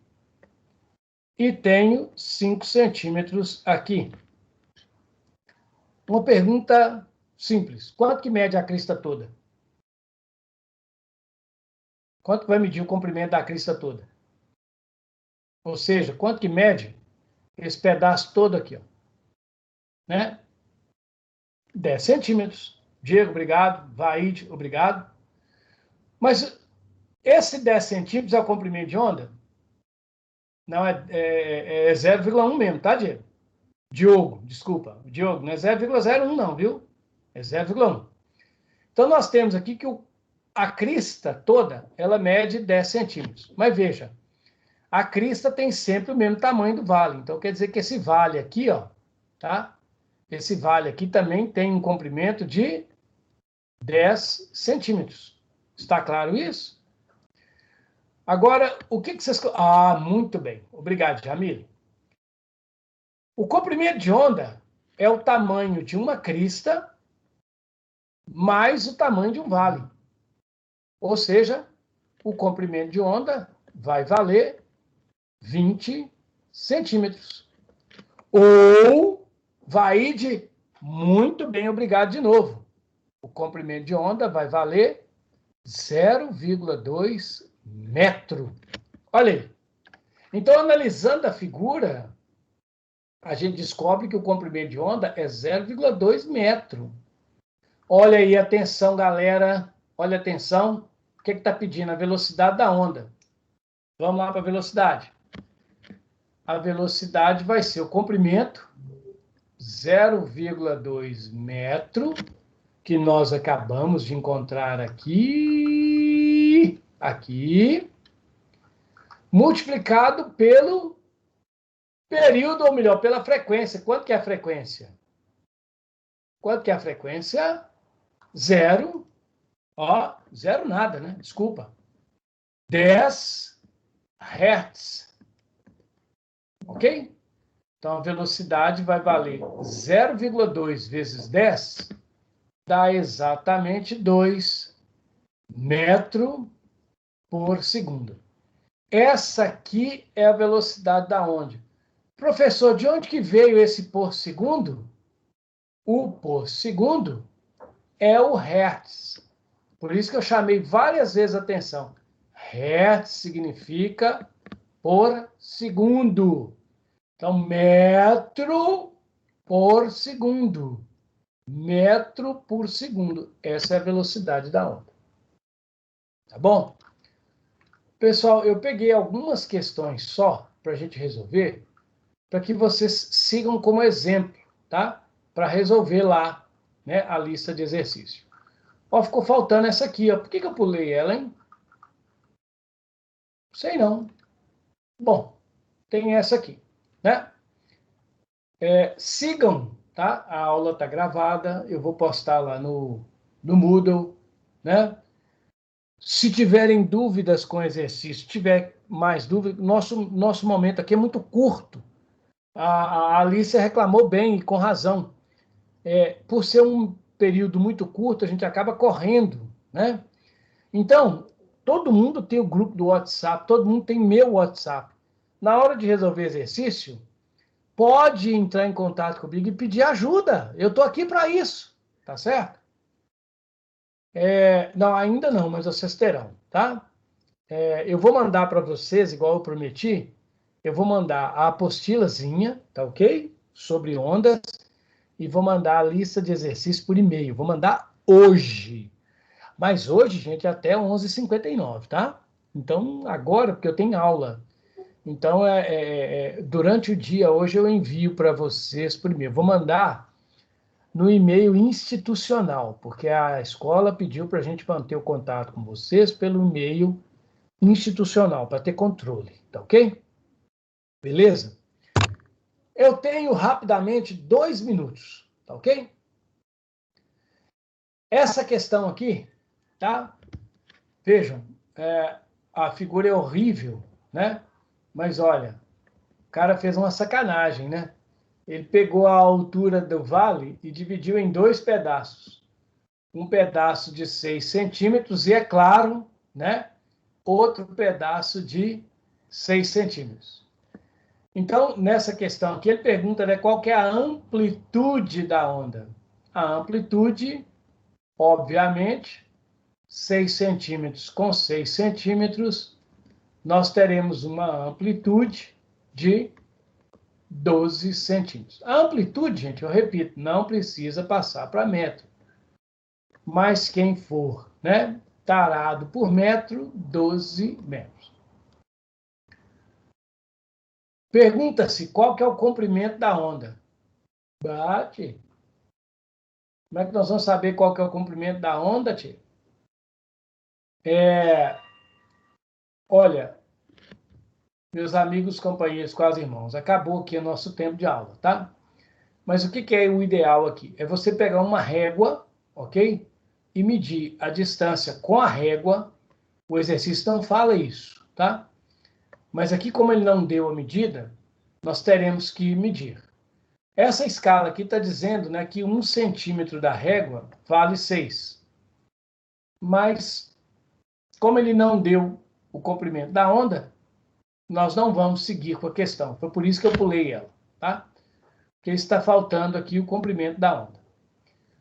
e tenho 5 centímetros aqui. Uma pergunta simples. Quanto que mede a crista toda? Quanto vai medir o comprimento da crista toda? Ou seja, quanto que mede esse pedaço todo aqui, ó? Né? 10 centímetros. Diego, obrigado. Vaide, obrigado. Mas esse 10 centímetros é o comprimento de onda? Não, é 0,1 mesmo, tá, Diego? Diogo, desculpa. Diogo, não é 0,01 não, viu? É 0,1. Então, nós temos aqui que a crista toda, ela mede 10 centímetros. Mas veja, a crista tem sempre o mesmo tamanho do vale. Então, quer dizer que esse vale aqui, ó, tá? Esse vale aqui também tem um comprimento de 10 centímetros. Está claro isso? Agora, o que vocês... Ah, muito bem. Obrigado, Jamile. O comprimento de onda é o tamanho de uma crista mais o tamanho de um vale. Ou seja, o comprimento de onda vai valer 20 centímetros. Ou vai de... Muito bem, obrigado de novo. O comprimento de onda vai valer 0,2 metro. Olha aí. Então, analisando a figura, a gente descobre que o comprimento de onda é 0,2 metro. Olha aí, atenção, galera. Olha, atenção. O que está pedindo? A velocidade da onda. Vamos lá para a velocidade. A velocidade vai ser o comprimento, 0,2 metro, que nós acabamos de encontrar aqui, multiplicado pelo período, ou melhor, pela frequência. Quanto que é a frequência? Quanto que é a frequência? 0 Ó, zero nada, né? Desculpa. 10 Hz. Ok? Então, a velocidade vai valer 0,2 vezes 10, dá exatamente 2 metros por segundo. Essa aqui é a velocidade da onda. Professor, de onde que veio esse por segundo? O por segundo é o Hertz. Por isso que eu chamei várias vezes a atenção. Hertz significa por segundo. Então, metro por segundo. Metro por segundo. Essa é a velocidade da onda. Tá bom? Pessoal, eu peguei algumas questões só para a gente resolver, para que vocês sigam como exemplo, tá? Para resolver lá, né, a lista de exercício. Ó, ficou faltando essa aqui, ó. Por que eu pulei ela, hein? Sei não. Bom, tem essa aqui, né? Sigam, tá? A aula está gravada, eu vou postar lá no Moodle, né? Se tiverem dúvidas com o exercício, tiver mais dúvidas, nosso momento aqui é muito curto. A Alicia reclamou bem e com razão. Por ser um período muito curto, a gente acaba correndo, né? Então, todo mundo tem o grupo do WhatsApp, todo mundo tem meu WhatsApp. Na hora de resolver exercício, pode entrar em contato comigo e pedir ajuda. Eu estou aqui para isso, tá certo? Não, ainda não, mas vocês terão, tá? Eu vou mandar para vocês, igual eu prometi, eu vou mandar a apostilazinha, tá ok? Sobre ondas, e vou mandar a lista de exercícios por e-mail. Vou mandar hoje. Mas hoje, gente, até 11h59, tá? Então, agora, porque eu tenho aula. Então, durante o dia, hoje, eu envio para vocês por e-mail. Vou mandar no e-mail institucional, porque a escola pediu para a gente manter o contato com vocês pelo e-mail institucional, para ter controle, tá ok? Beleza? Eu tenho rapidamente 2 minutos, tá ok? Essa questão aqui, tá? Vejam, a figura é horrível, né? Mas olha, o cara fez uma sacanagem, né? Ele pegou a altura do vale e dividiu em 2 pedaços. Um pedaço de 6 centímetros e, é claro, né? Outro pedaço de 6 centímetros. Então, nessa questão aqui, ele pergunta, né, qual que é a amplitude da onda. A amplitude, obviamente, 6 centímetros com 6 centímetros, nós teremos uma amplitude de 12 centímetros. A amplitude, gente, eu repito, não precisa passar para metro. Mas quem for, né, tarado por metro, 12 metros. Pergunta-se qual que é o comprimento da onda. Bate. Como é que nós vamos saber qual que é o comprimento da onda, tia? Olha, meus amigos, companheiros, quase irmãos, acabou aqui o nosso tempo de aula, tá? Mas o que é o ideal aqui? É você pegar uma régua, ok? E medir a distância com a régua. O exercício não fala isso, tá? Mas aqui, como ele não deu a medida, nós teremos que medir. Essa escala aqui está dizendo, né, que 1 centímetro da régua vale 6. Mas, como ele não deu o comprimento da onda, nós não vamos seguir com a questão. Foi por isso que eu pulei ela, tá? Porque está faltando aqui o comprimento da onda.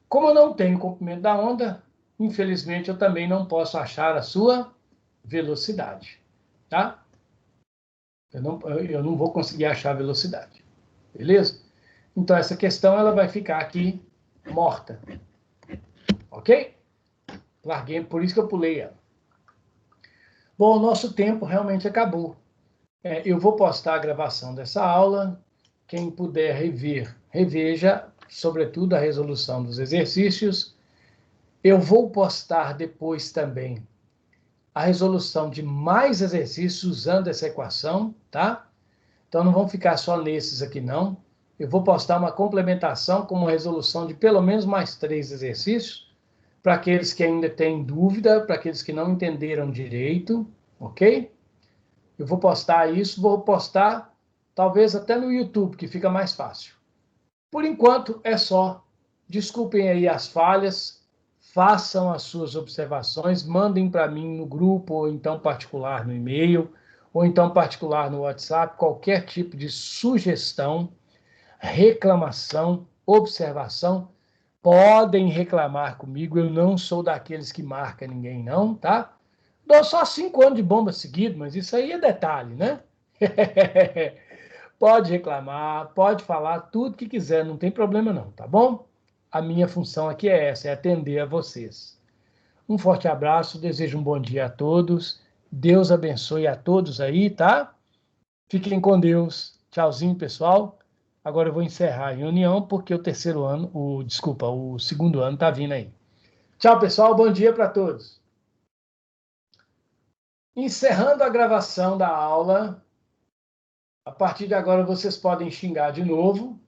Como eu não tenho o comprimento da onda, infelizmente eu também não posso achar a sua velocidade, tá? Eu não vou conseguir achar a velocidade, beleza? Então, essa questão ela vai ficar aqui morta. Ok? Larguei, por isso que eu pulei ela. Bom, o nosso tempo realmente acabou. Eu vou postar a gravação dessa aula. Quem puder rever, reveja, sobretudo a resolução dos exercícios. Eu vou postar depois também a resolução de mais exercícios usando essa equação, tá? Então, não vão ficar só nesses aqui, não. Eu vou postar uma complementação com uma resolução de pelo menos mais 3 exercícios, para aqueles que ainda têm dúvida, para aqueles que não entenderam direito, ok? Eu vou postar isso, vou postar talvez até no YouTube, que fica mais fácil. Por enquanto, é só. Desculpem aí as falhas, façam as suas observações, mandem para mim no grupo, ou então particular no e-mail, ou então particular no WhatsApp, qualquer tipo de sugestão, reclamação, observação, podem reclamar comigo, eu não sou daqueles que marca ninguém não, tá? Dou só 5 anos de bomba seguido, mas isso aí é detalhe, né? Pode reclamar, pode falar tudo que quiser, não tem problema não, tá bom? A minha função aqui é essa, é atender a vocês. Um forte abraço, desejo um bom dia a todos. Deus abençoe a todos aí, tá? Fiquem com Deus. Tchauzinho, pessoal. Agora eu vou encerrar a reunião, porque o segundo ano tá vindo aí. Tchau, pessoal. Bom dia para todos. Encerrando a gravação da aula. A partir de agora vocês podem xingar de novo,